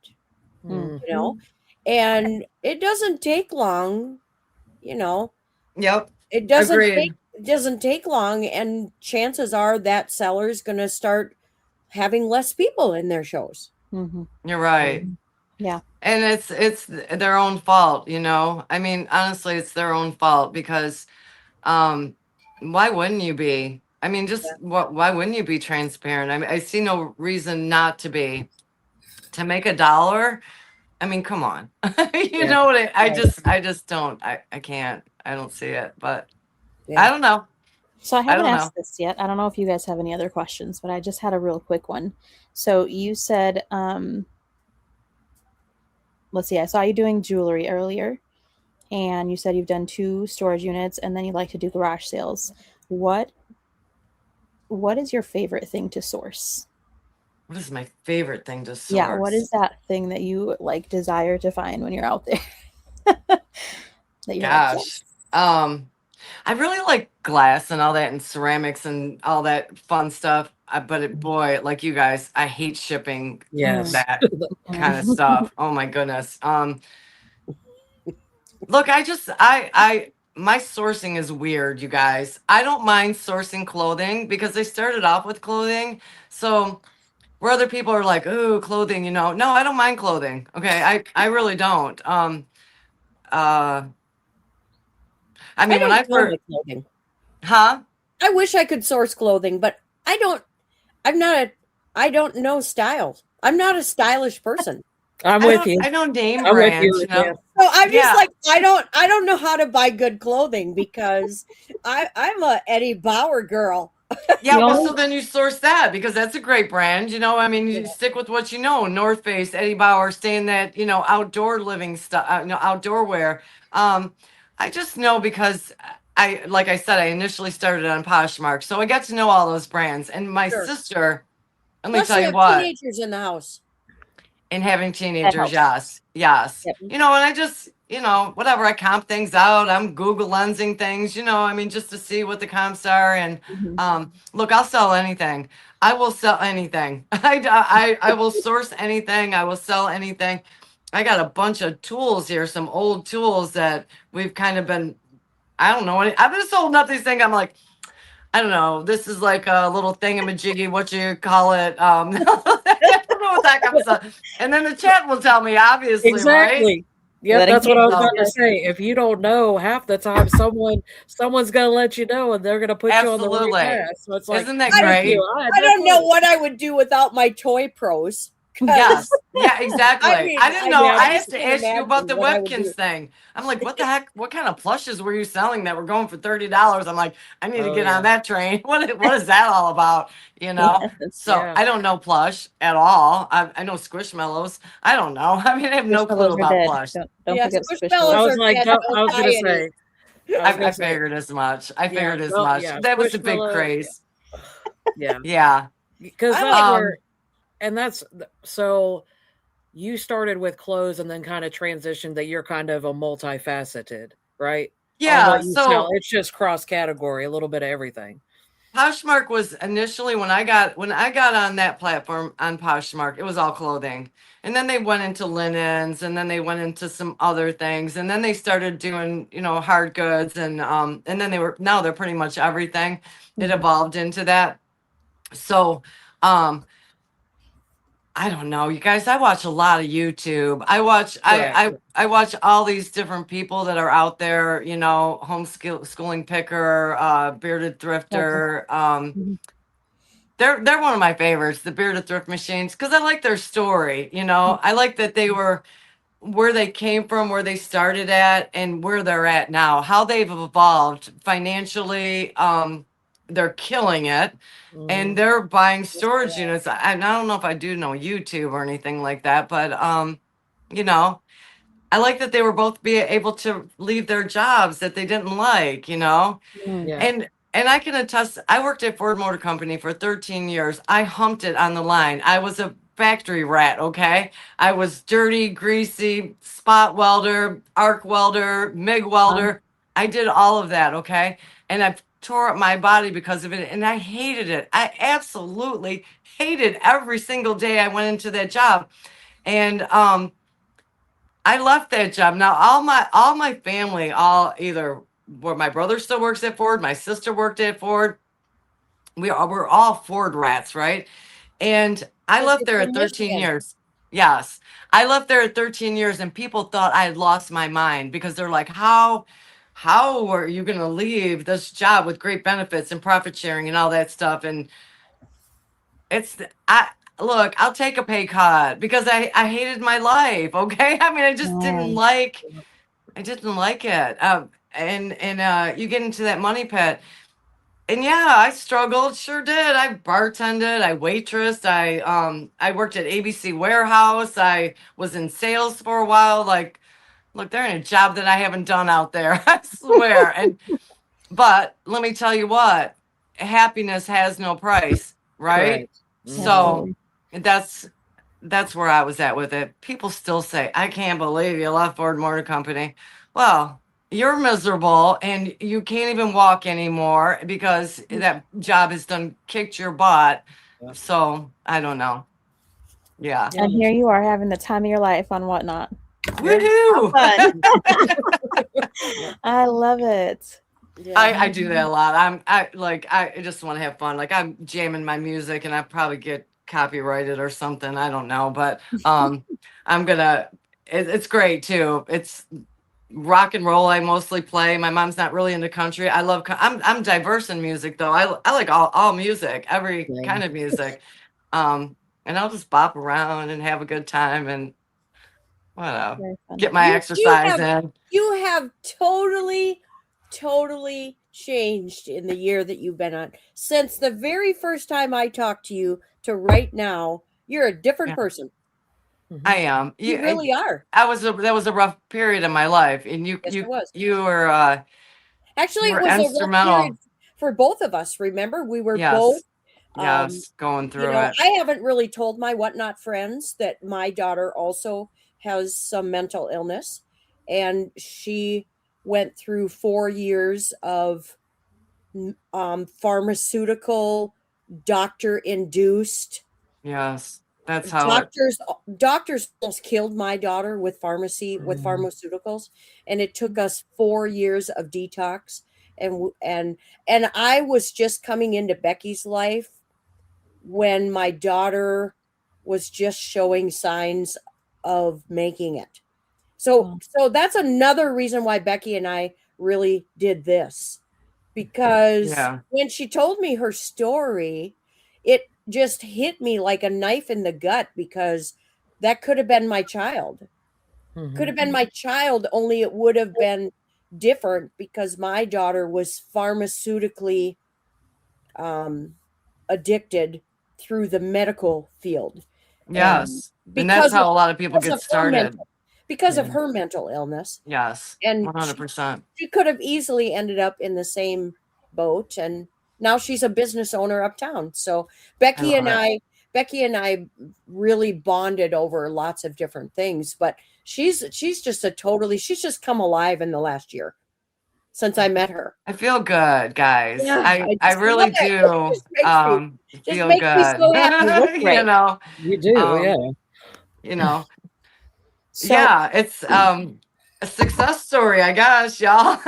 Mhm. and it doesn't take long, you know, Yep. it doesn't Agreed. take long, and chances are that seller's going to start having less people in their shows. Mhm. You're right. Yeah. And it's their own fault, I mean, honestly, it's their own fault, because why wouldn't you be? I mean, just why wouldn't you be transparent? I mean, I see no reason not to be. To make $1, I mean, come on. You know what? I just don't. I can't. I don't see it. But I don't know. So I I haven't don't know. asked this yet. I don't know if you guys have any other questions, but I just had a real quick one. So you said, let's see, I saw you doing jewelry earlier, and you said you've done 2 storage units, and then you like to do garage sales. What is your favorite thing to source? What is my favorite thing to source? Yeah, what is that thing that you like desire to find when you're out there? That you're like, Gosh. I really like glass and all that and ceramics and all that fun stuff. But boy, like you guys, I hate shipping Yes. that kind of stuff. Oh my goodness. Look, my sourcing is weird, you guys. I don't mind sourcing clothing because they started off with clothing. So where other people are like, "Ooh, clothing," no, I don't mind clothing. Okay, I really don't. I mean, when I first, clothing. huh? I wish I could source clothing, but I don't know style. I'm not a stylish person. I'm with you. I don't name I'm with brands, you. you know. So I'm just like, I don't know how to buy good clothing because I'm a Eddie Bauer girl. Yeah, well, so then you source that because that's a great brand. I mean, you stick with what you know. North Face, Eddie Bauer, stay in that, outdoor living stuff, outdoor wear. I just know because like I said, I initially started on Poshmark, so I got to know all those brands. And my sister, let me Plus, tell you you have what. teenagers in the house. And having teenagers, yes. Yep. And I just, whatever, I comp things out. I'm Google lensing things, I mean, just to see what the comps are. And look, I'll sell anything. I will sell anything. I will source anything. I will sell anything. I got a bunch of tools here, some old tools that we've kind of been, I don't know. I've been holding up these things. I'm like, I don't know. This is like a little thingamajiggy, what you call it. I don't know what that comes up. And then the chat will tell me, obviously, Exactly. right? Yeah, that's what I was about to say. If you don't know, half the time someone's gonna let you know, and they're gonna put you on the right path. So it's like, isn't that great? I don't know what I would do without my toy pros. Yes. Yeah, exactly. I didn't know. I had just to can't ask you about the imagine what I would do. Webkins thing. I'm like, what the heck? What kind of plushes were you selling that were going for $30? I'm like, I need to get on that train. What is that all about? So I don't know plush at all. I know Squishmallows. I don't know. I mean, I have no clue about plush. Don't forget Squishmallows. I was like, I was gonna say. I figured as much. I figured as much. That was the big craze. Yeah. Yeah. Because that's where, and that's so. You started with clothes and then kind of transitioned that you're kind of a multifaceted, right? Yeah. So it's just cross category, a little bit of everything. Poshmark was initially when I got on that platform on Poshmark, it was all clothing. And then they went into linens and then they went into some other things. And then they started doing, hard goods and then now they're pretty much everything. It evolved into that. So I don't know, you guys. I watch a lot of YouTube. I watch all these different people that are out there. Homeschooling picker, bearded thrifter. They're one of my favorites, the bearded thrift machines, because I like their story. I like that they were where they came from, where they started at, and where they're at now. How they've evolved financially. They're killing it. And they're buying storage units. I don't know if I do know YouTube or anything like that, but I like that they were both be able to leave their jobs that they didn't like, Yeah. And I can attest, I worked at Ford Motor Company for 13 years. I humped it on the line. I was a factory rat, okay? I was dirty, greasy, spot welder, arc welder, MIG welder. I did all of that, okay? And I've tore up my body because of it, and I hated it. I absolutely hated every single day I went into that job. And I left that job. Now all my family, all either where my brother still works at Ford, my sister worked at Ford. We're all Ford rats, right? And I left there at 13 years. Yes. I left there at 13 years and people thought I had lost my mind because they're like, how how are you going to leave this job with great benefits and profit sharing and all that stuff? And look, I'll take a pay cut because I hated my life. Okay. I mean, I just didn't like it. And you get into that money pit. And yeah, I struggled, sure did. I bartended, I waitressed, I worked at ABC Warehouse, I was in sales for a while. Like, look, there ain't a job that I haven't done out there, I swear. But let me tell you what, happiness has no price, right? Correct. So that's where I was at with it. People still say, I can't believe you left Ford Motor Company. Well, you're miserable and you can't even walk anymore because that job has done kicked your butt. Yeah. So I don't know. Yeah. And here you are having the time of your life on Whatnot. Woohoo! Fun. I love it. Yeah. I do that a lot. I just want to have fun. Like I'm jamming my music and I probably get copyrighted or something. I don't know, but it's great too. It's rock and roll I mostly play. My mom's not really into country. I'm diverse in music though. I like all music, every kind of music. And I'll just bop around and have a good time and whatever. Get my exercise in. You have totally changed in the year that you've been on. Since the very first time I talked to you to right now, you're a different person. I am. You really are. That was a rough period in my life, and you were actually you were it was instrumental. a rough period for both of us. Remember, we were both going through it. I haven't really told my Whatnot friends that my daughter also has some mental illness, and she went through 4 years of pharmaceutical doctor-induced. Yes, that's how doctors almost killed my daughter with pharmaceuticals, and it took us 4 years of detox. And I was just coming into Becky's life when my daughter was just showing signs of making it. So that's another reason why Becky and I really did this, because when she told me her story, it just hit me like a knife in the gut, because that could have been my child. Could have been my child, only it would have been different because my daughter was pharmaceutically addicted through the medical field. Yes. And that's how a lot of people get started. Because of her mental illness. Yes. And 100%. She could have easily ended up in the same boat, and now she's a business owner uptown. So Becky and I really bonded over lots of different things, but she's just come alive in the last year since I met her. I feel good, guys. Yeah, I really do. Feel makes good. me so happy. You know, you do, you know. So, it's a success story, I guess, y'all.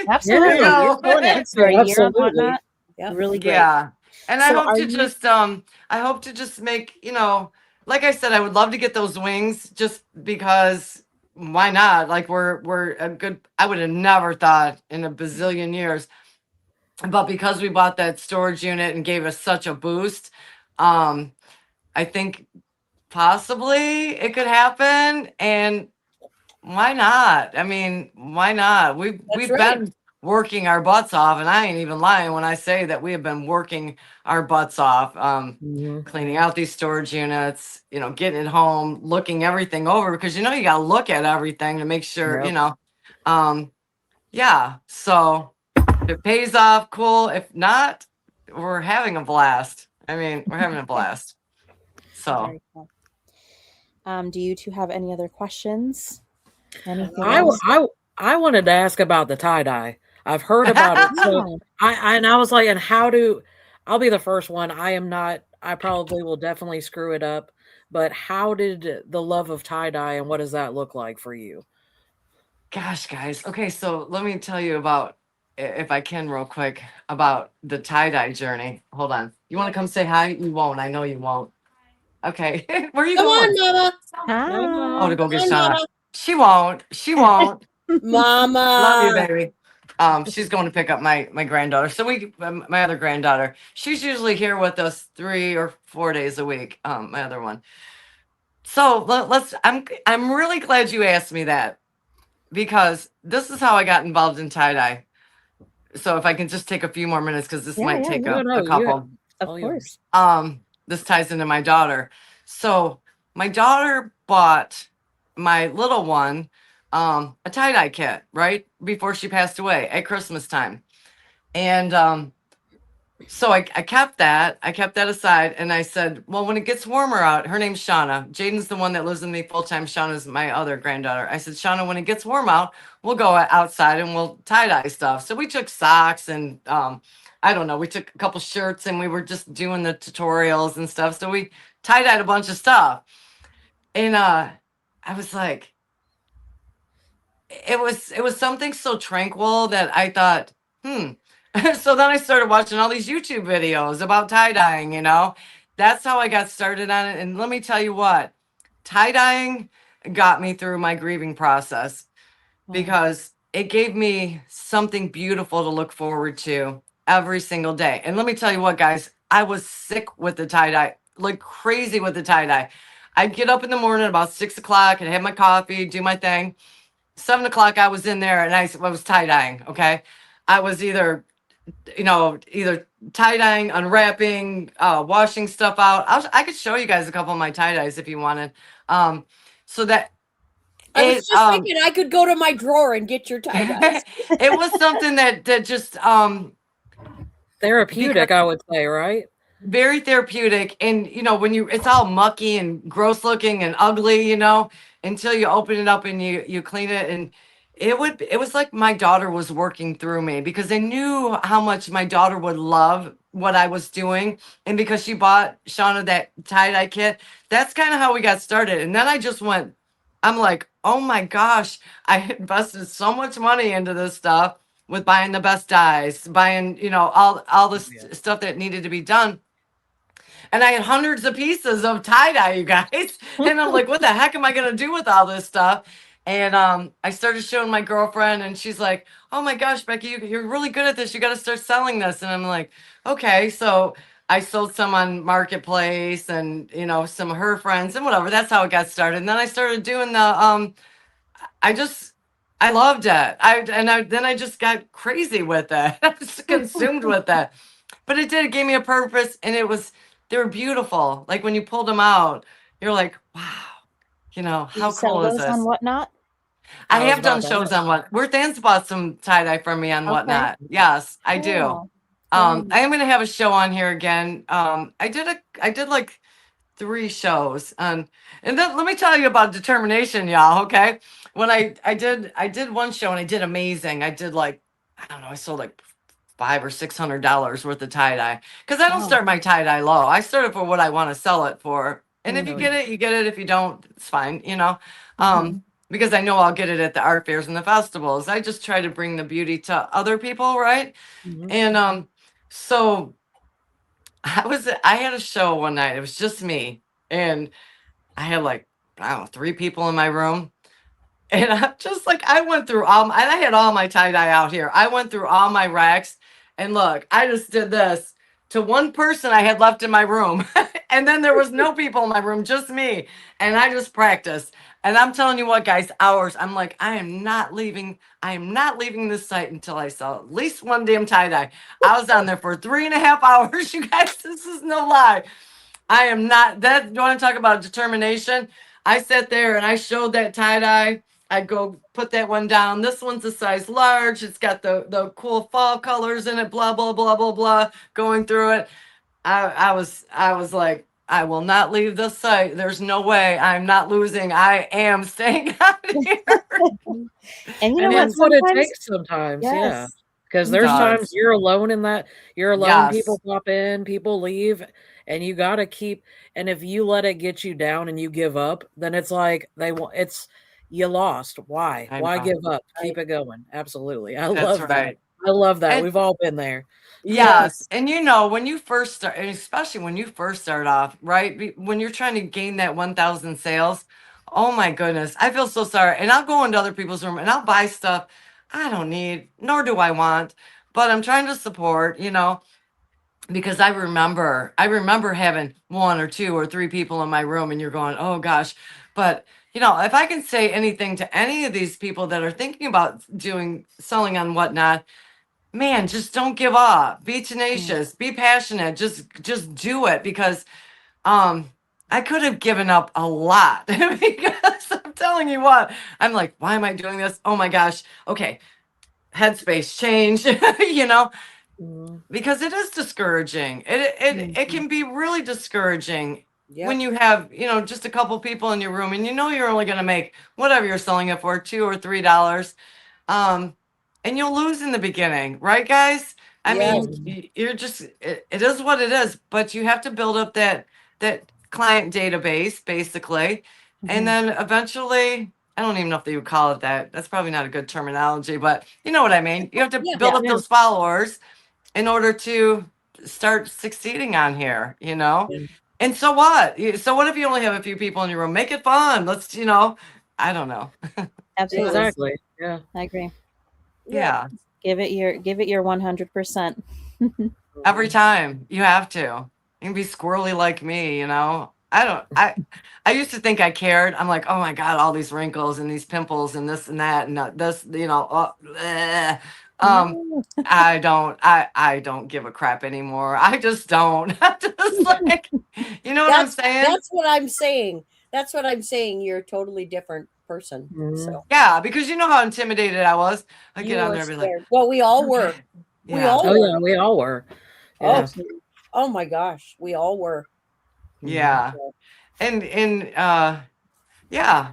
Absolutely. You're doing it for a year and whatnot. Yep. Really great. Yeah. And I hope to just make, like I said, I would love to get those wings just because why not? Like we're a good, I would have never thought in a bazillion years, but because we bought that storage unit and gave us such a boost, I think possibly it could happen. And why not? I mean, why not? We've been working our butts off, and I ain't even lying when I say that we have been working our butts off, cleaning out these storage units, getting it home, looking everything over, because you got to look at everything to make sure, so if it pays off, cool. If not, we're having a blast. I mean, we're having a blast. So cool. Do you two have any other questions? Anything I wanted to ask about the tie-dye. I've heard about it. So I was like, and I'll be the first one. I probably will definitely screw it up, but how did the love of tie-dye and what does that look like for you? Gosh, guys. Okay. So let me tell you about, if I can real quick, about the tie-dye journey. Hold on. You want to come say hi? You won't. I know you won't. Okay. Where are you going? Come on, Mama. Hi. Oh, to go get Shauna. She won't. Mama. Love you, baby. She's going to pick up my granddaughter. So my other granddaughter, she's usually here with us 3 or 4 days a week. My other one. So let's. I'm really glad you asked me that, because this is how I got involved in tie dye. So if I can just take a few more minutes, because this might take a couple. Of course. This ties into my daughter. So my daughter bought my little one a tie-dye kit right before she passed away at Christmas time. And so I kept that. I kept that aside, and I said, well, when it gets warmer out, her name's Shauna. Jaden's the one that lives with me full-time. Shauna's my other granddaughter. I said, Shauna, when it gets warm out, we'll go outside and we'll tie-dye stuff. So we took socks and I don't know, we took a couple shirts and we were just doing the tutorials and stuff. So we tie-dyed a bunch of stuff. And I was like, it was something so tranquil that I thought, So then I started watching all these YouTube videos about tie-dyeing, That's how I got started on it. And let me tell you what, tie-dyeing got me through my grieving process, because it gave me something beautiful to look forward to every single day. And let me tell you what, guys, I was sick with the tie-dye, like crazy with the tie-dye. I'd get up in the morning about 6 o'clock and have my coffee, do my thing. 7 o'clock, I was in there and I was tie-dyeing, okay? I was either tie-dyeing, unwrapping, washing stuff out. I could show you guys a couple of my tie-dyes if you wanted. So that I was just thinking I could go to my drawer and get your tie-dyes. It was something that just therapeutic, I would say, right? Very therapeutic. And when it's all mucky and gross looking and ugly, until you open it up and you clean it, and it was like my daughter was working through me, because I knew how much my daughter would love what I was doing. And because she bought Shauna that tie-dye kit, that's kind of how we got started. And then I'm like, oh my gosh, I invested so much money into this stuff with buying the best dyes, buying, all the stuff that needed to be done. And I had hundreds of pieces of tie-dye, you guys. And I'm like, what the heck am I going to do with all this stuff? And I started showing my girlfriend, and she's like, oh my gosh, Becky, you're really good at this. You got to start selling this. And I'm like, okay. So I sold some on Marketplace and, some of her friends and whatever. That's how it got started. And then I started doing the, I loved it. Then I just got crazy with it. I was consumed with that. But it did. It gave me a purpose, and they were beautiful. Like when you pulled them out, you're like, wow, how cool is this? On Whatnot? I have done shows on Whatnot. Ruth Ann's bought some tie-dye from me on Whatnot. Yes, I do. I am going to have a show on here again. I did like 3 shows. And then let me tell you about determination, y'all. Okay. When I did one show and I did amazing. I did I don't know, I sold like $500 or $600 worth of tie-dye, because I don't start my tie-dye low. I start it for what I want to sell it for. And if you get it, you get it. If you don't, it's fine, because I know I'll get it at the art fairs and the festivals. I just try to bring the beauty to other people, right? And so I had a show one night. It was just me, and I had I don't know, 3 people in my room. And I'm just I went through and I had all my tie-dye out here. I went through all my racks, and look, I just did this to one person I had left in my room. And then there was no people in my room, just me. And I just practiced. And I'm telling you what, guys, hours. I'm like, I am not leaving this site until I sell at least one damn tie-dye. I was on there for 3.5 hours, you guys. This is no lie. I am not that. You want to talk about determination? I sat there and I showed that tie-dye. I'd go put that one down. This one's a size large. It's got the cool fall colors in it, blah, blah, blah, blah, blah, going through it. I was like, I will not leave this site. There's no way. I'm not losing. I am staying out here. And that's what it takes sometimes. Yes. Yeah. Because there's times you're alone in that. You're alone. Yes. People pop in, people leave, and you got to keep. And if you let it get you down and you give up, then it's like you lost. Why? Why give up? Keep it going. Absolutely. I love that. I love that. And we've all been there. Yes. And when you first start, and especially when you first start off, right? When you're trying to gain that 1,000 sales, Oh my goodness. I feel so sorry. And I'll go into other people's room and I'll buy stuff I don't need, nor do I want, but I'm trying to support, because I remember having one or two or three people in my room and you're going, oh gosh. But if I can say anything to any of these people that are thinking about selling on whatnot, man, just don't give up. Be tenacious, be passionate, just do it because I could have given up a lot because I'm telling you what, I'm like, why am I doing this? Oh my gosh. Okay. Headspace change, because it is discouraging. It can be really discouraging when you have, just a couple people in your room and you're only going to make whatever you're selling it for, $2 or $3. And you'll lose in the beginning, right, guys? I Yes. mean, you're just it is what it is, but you have to build up that client database basically, and then eventually, I don't even know if they would call it that. That's probably not a good terminology, but you know what I mean. You have to build up those followers in order to start succeeding on here, And so what? So what if you only have a few people in your room? Make it fun. Let's, I don't know. Absolutely. Exactly. Yeah. I agree. Yeah. Give it your 100%. Every time you have to. You can be squirrely like me, I used to think I cared. I'm like, oh my God, all these wrinkles and these pimples and this and that and this, bleh. I don't give a crap anymore. I just don't. I'm just like, you know what I'm saying? That's what I'm saying. That's what I'm saying. You're a totally different person. So yeah, because you know how intimidated I was. I get on there and be like, well, we all were. Yeah. We all Oh were. yeah, we all were. Yeah. Oh my gosh, we all were. Yeah. And yeah,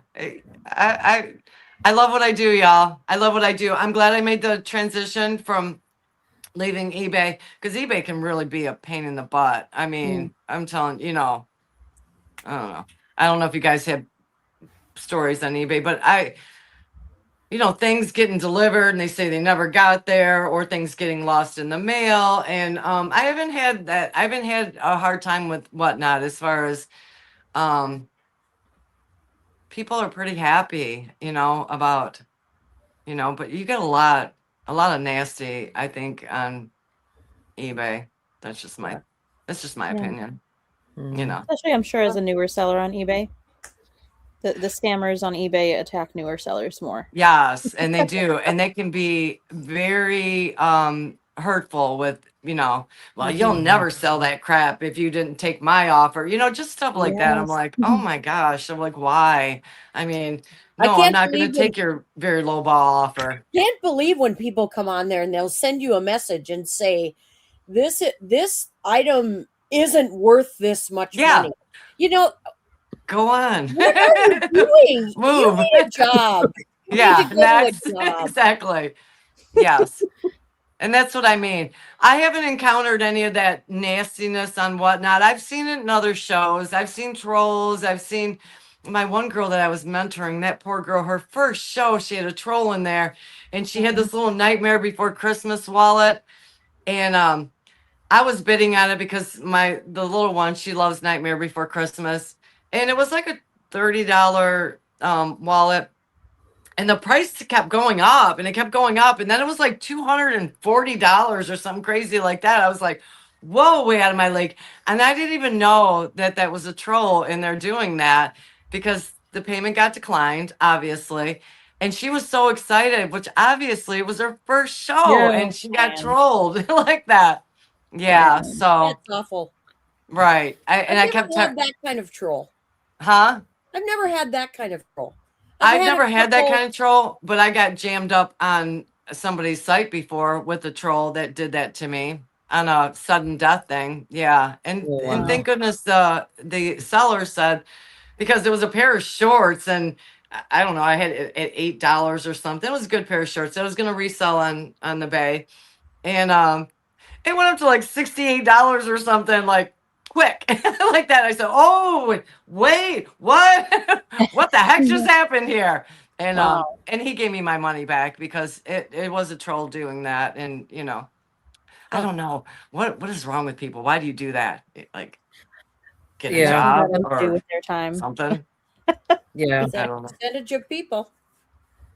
I love what I do, y'all. I love what I do. I'm glad I made the transition from leaving eBay, because eBay can really be a pain in the butt. I mean, I'm telling I don't know. I don't know if you guys have stories on eBay, but things getting delivered and they say they never got there, or things getting lost in the mail. And I haven't had that. I haven't had a hard time with whatnot, as far as people are pretty happy, about, but you get a lot of nasty, I think, on eBay. That's just my opinion. Especially, I'm sure, as a newer seller on eBay. The scammers on eBay attack newer sellers more. Yes, and they do. And they can be very hurtful with, well, you'll never sell that crap if you didn't take my offer, just stuff like that. I'm like, oh my gosh. I'm like, why? I mean, no, I'm not going to take your very low ball offer. Can't believe when people come on there and they'll send you a message and say, this item isn't worth this much money. Go on. What are you doing? Move. You need a job. You need to go next. to a job. Exactly. Yes. And that's what I mean. I haven't encountered any of that nastiness on whatnot. I've seen it in other shows. I've seen trolls. I've seen my one girl that I was mentoring, that poor girl, her first show, she had a troll in there, and she had this little Nightmare Before Christmas wallet. And I was bidding on it because the little one, she loves Nightmare Before Christmas. And it was like a $30 wallet. And the price kept going up, and it kept going up. And then it was like $240 or something crazy like that. I was like, whoa, way out of my league. And I didn't even know that was a troll and they're doing that, because the payment got declined, obviously. And she was so excited, which obviously was her first show, and she got trolled like that. Yeah. So that's awful. Right. I kept had that kind of troll. Huh? I've never had that kind of troll. I've never had that kind of troll, but I got jammed up on somebody's site before with a troll that did that to me on a sudden death thing. Yeah. And thank goodness the seller said, because it was a pair of shorts, and I don't know, I had it at $8 or something. It was a good pair of shorts. I was going to resell on the Bay. And it went up to like $68 or something, like quick like that. I said, oh wait, what? What the heck just happened here? And and he gave me my money back, because it was a troll doing that. And I don't know what is wrong with people. Why do you do that? Like, get a job or do with their time. Something. Yeah. I don't know. Percentage of people.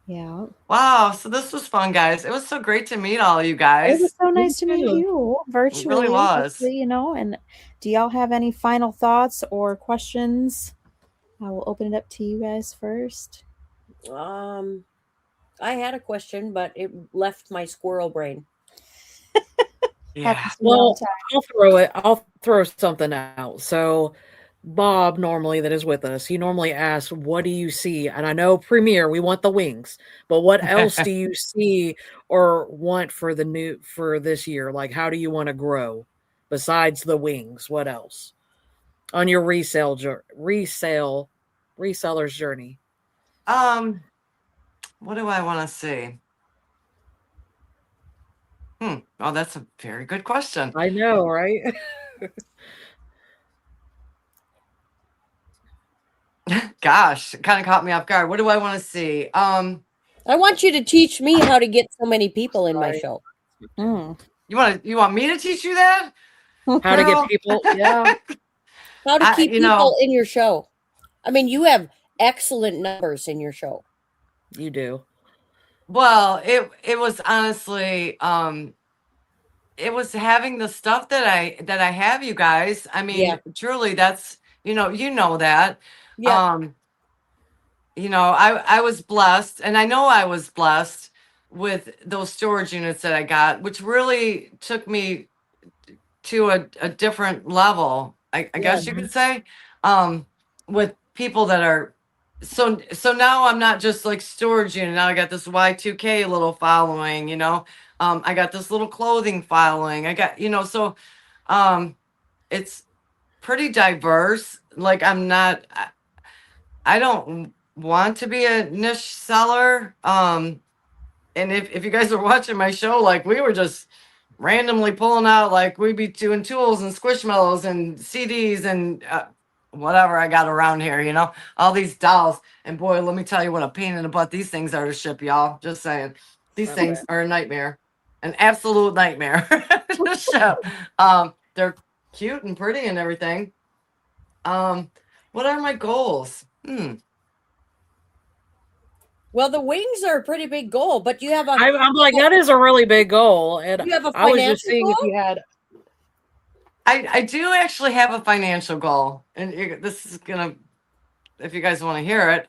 Yeah. Wow. So this was fun, guys. It was so great to meet all you It guys. was so nice to Me meet too. you virtually, was. hopefully, and do y'all have any final thoughts or questions? I will open it up to you guys first. I had a question, but it left my squirrel brain. Yeah. Happens to me all the Well, time. I'll throw something out. So Bob normally that is with us, he normally asks, what do you see? And I know Premiere, we want the wings, but what else do you see or want for this year? Like how do you want to grow besides the wings? What else? On your reseller's journey. What do I want to see? Oh, that's a very good question. I know, right? Gosh, it kind of caught me off guard. What do I want to see? I want you to teach me how to get so many people in my Right. show. Mm. You want me to teach you that? How to get people, yeah. How to keep you know- people in your show. I mean, you have excellent numbers in your show. You do. Well, it was honestly it was having the stuff that I have, you guys. I mean, Yeah. truly that's you know that. Yeah. I was blessed, and I know I was blessed with those storage units that I got, which really took me to a different level, I guess you could say, with people that are so now I'm not just like storage unit. Now I got this Y2K little following, I got this little clothing following. I got, so it's pretty diverse. Like I don't want to be a niche seller. And if you guys are watching my show, like we were just randomly pulling out, like we'd be doing tools and squishmallows and CDs and whatever I got around here, all these dolls. And boy, let me tell you what a pain in the butt these things are to ship, y'all. Just saying, these I things bet. are a nightmare, an absolute nightmare to ship. They're cute and pretty and everything. What are my goals? Well, the wings are a pretty big goal, but you have I'm like, that is a really big goal. And you have a I was just financial seeing if goal? you had. I do actually have a financial goal, and this is gonna, if you guys want to hear it.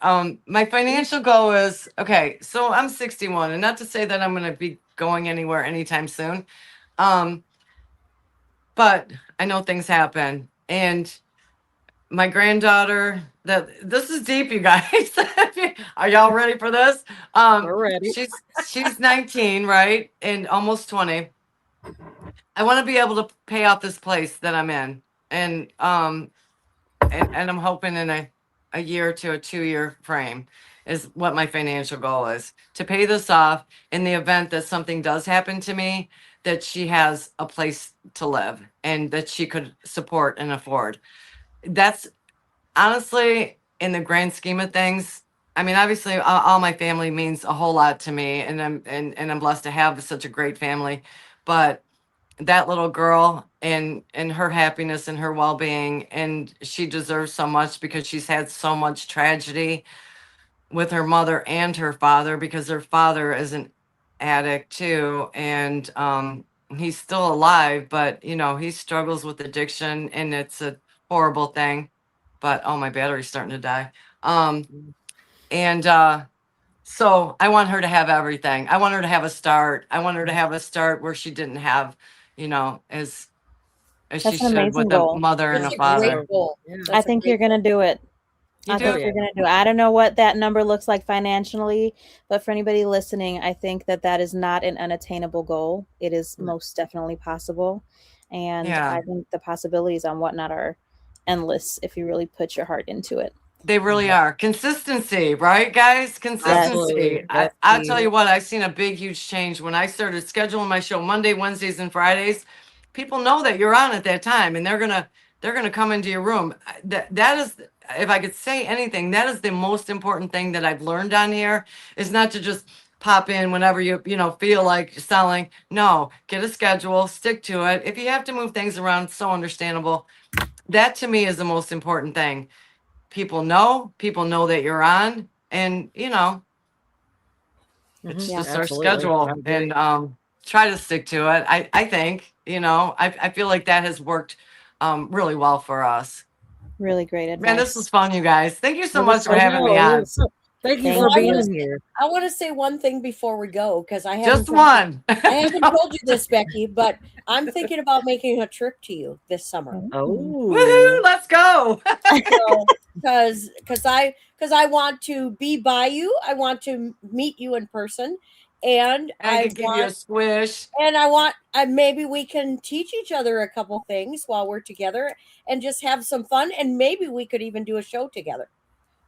My financial goal is okay. So I'm 61, and not to say that I'm gonna be going anywhere anytime soon, but I know things happen, and my granddaughter. This is deep, you guys. Are y'all ready for this? We're ready. She's 19, right, and almost 20. I want to be able to pay off this place that I'm in, and I'm hoping in a year to a 2-year frame is what my financial goal is, to pay this off in the event that something does happen to me, that she has a place to live and that she could support and afford. That's honestly, in the grand scheme of things, I mean, obviously all my family means a whole lot to me, and I'm blessed to have such a great family, but that little girl and her happiness and her well-being, and she deserves so much because she's had so much tragedy with her mother and her father, because her father is an addict too, and he's still alive, but he struggles with addiction, and it's a horrible thing. But oh, my battery's starting to die. And so I want her to have everything. I want her to have a start. I want her to have a start where she didn't have, as That's she an should, amazing with a goal. mother and a That's a father. great goal. Yeah. That's I a think great you're going to do it. You I do? think you're going to do it. I don't know what that number looks like financially, but for anybody listening, I think that is not an unattainable goal. It is most definitely possible. And Yeah. I think the possibilities on Whatnot are endless if you really put your heart into it. They really are. Consistency, right, guys? Consistency. Absolutely. That's I'll key. tell you what, I've seen a big, huge change when I started scheduling my show Monday, Wednesdays, and Fridays. People know that you're on at that time, and they're gonna come into your room. That is, if I could say anything, that is the most important thing that I've learned on here, is not to just pop in whenever you feel like selling. No, get a schedule, stick to it. If you have to move things around, so understandable. That to me is the most important thing. people know that you're on, and it's Yeah. just our Absolutely. schedule, I agree. and try to stick to it. I think, I feel like that has worked really well for us. Really great advice. Man, this was fun, you guys. Thank you so It was much for so having me No, on. thank you Thank for you. being here. I want to say one thing before we go, because I Just haven't one. I haven't told you this, Becky, but I'm thinking about making a trip to you this summer. Woohoo, Oh, let's go. So, because I want to be by you, I want to meet you in person, and I I could give you a want squish. and I want maybe we can teach each other a couple things while we're together and just have some fun, and maybe we could even do a show together.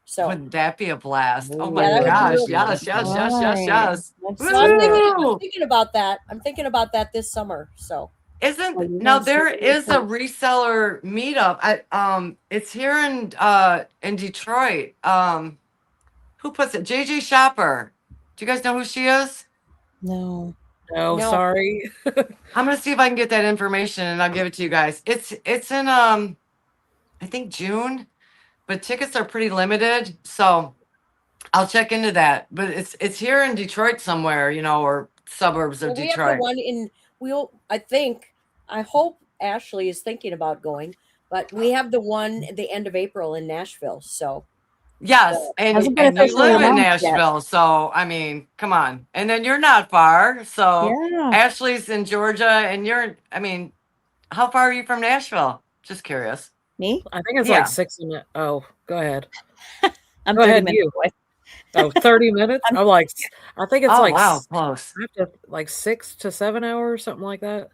So Wouldn't that be a blast? Oh my yeah, that would be gosh. really fun. Yes, yes, All yes, yes, right. yes. Let's So I'm do it. Woo! thinking about that. I'm thinking about that this summer. So Well, you Now guys there heard it is a first. reseller meetup. It's here in Detroit. Who puts it? JJ Shopper. Do you guys know who she is? No. no, No. sorry. I'm gonna see if I can get that information and I'll give it to you guys. It's in I think June, but tickets are pretty limited, so I'll check into that. But it's here in Detroit somewhere, or suburbs of well, we have the Detroit. one in I hope Ashley is thinking about going, but we have the one at the end of April in Nashville. So Yes, Hasn't been and you officially live in announced yet. Nashville, so I mean, come on. And then you're not far. So Yeah. Ashley's in Georgia, and I mean, how far are you from Nashville? Just curious. Me? I think it's Yeah. like 6 minutes. Oh, go ahead. I'm Go 30 ahead, minutes you. away. Oh, 30 minutes? I'm like, I think it's Oh like, wow, close. like 6 to 7 hours, something like that.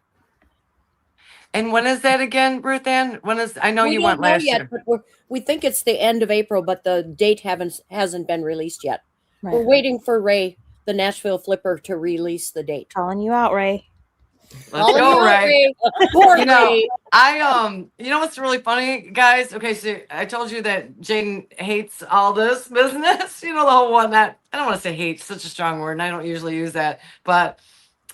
And when is that again, Ruth Ann? I know we you don't went know last yet, year. but we think it's the end of April, but the date hasn't been released yet. Right. We're waiting for Ray, the Nashville Flipper, to release the date. Calling you out, Ray. Let's Calling go, you out, Ray. Poor You know, Ray. you know what's really funny, guys? Okay, so I told you that Jaden hates all this business, the whole one that I don't want to say hate, such a strong word, and I don't usually use that, but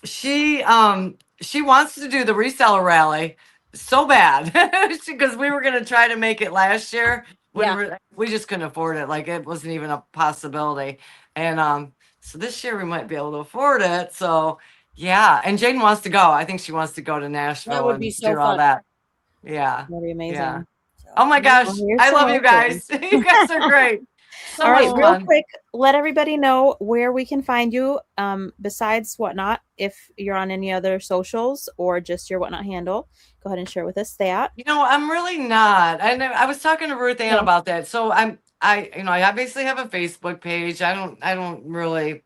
she wants to do the reseller rally so bad because we were gonna try to make it last year when Yeah. we just couldn't afford it. Like it wasn't even a possibility. And so this year we might be able to afford it. So yeah, and Jaden wants to go. I think she wants to go to Nashville would and be so do all fun. that. Yeah. That'd be amazing. Yeah. So, Oh my gosh. Well, here's I to love you hoping. guys. You guys are great. So All right, much real fun. quick, let everybody know where we can find you besides Whatnot. If you're on any other socials or just your Whatnot handle, go ahead and share with us that. I'm really not. I was talking to Ruth Ann No. about that. So I obviously have a Facebook page. I don't really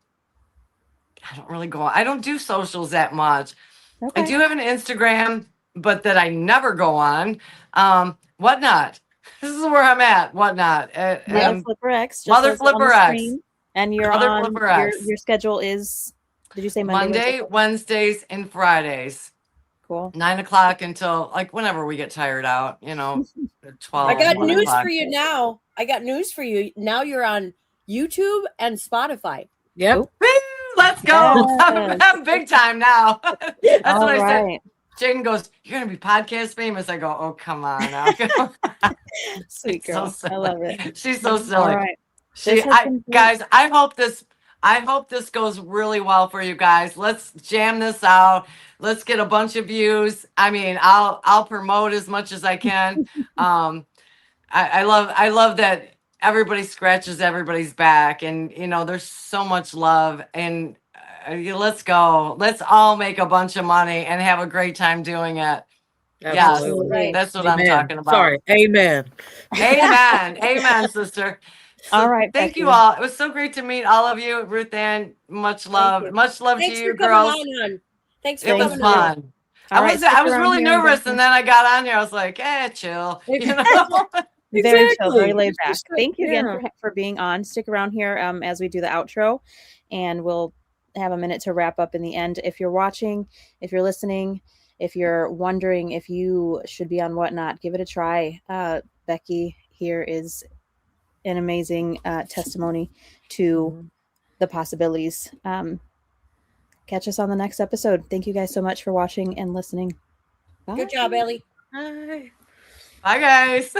go on. I don't do socials that much. Okay. I do have an Instagram, but that I never go on. Whatnot. This is where I'm at. Whatnot. MotherflipperX. MotherflipperX. And you're on your schedule is, did you say Monday, Wednesdays, and Fridays. Cool. 9 o'clock until like whenever we get tired out, 12. I got 1 news o'clock. for you now. Now you're on YouTube and Spotify. Yep. Woo, let's go. Yes. I'm big time now. That's All what I said. right. Jaden goes, "You're gonna be podcast famous." I go, "Oh, come on now." Sweet She's girl. so I love it. She's so All silly. right. This has been great. Guys, I hope this goes really well for you guys. Let's jam this out. Let's get a bunch of views. I mean, I'll promote as much as I can. I love that everybody scratches everybody's back, and there's so much love, and let's go. Let's all make a bunch of money and have a great time doing it. Absolutely. Yes, Right. that's what Amen. I'm talking about. Sorry. Amen. Amen. Amen, sister. So All right, thank Becky. you all. It was so great to meet all of you. Ruth Ann, much love. you. Much love Thanks to you for coming girls. on, hon. Thanks for It was coming on. fun. All right, stick I was around really here, nervous, Becky. and then I got on here. I was like, chill. Very chill, very Exactly. laid It's back. just Thank you again yeah. for being on. Stick around here as we do the outro, and we'll have a minute to wrap up in the end. If you're watching, if you're listening, if you're wondering if you should be on Whatnot, give it a try. Becky here is an amazing testimony to the possibilities. Catch us on the next episode. Thank you guys so much for watching and listening. Bye. Good job, Ellie. Bye. Bye, guys.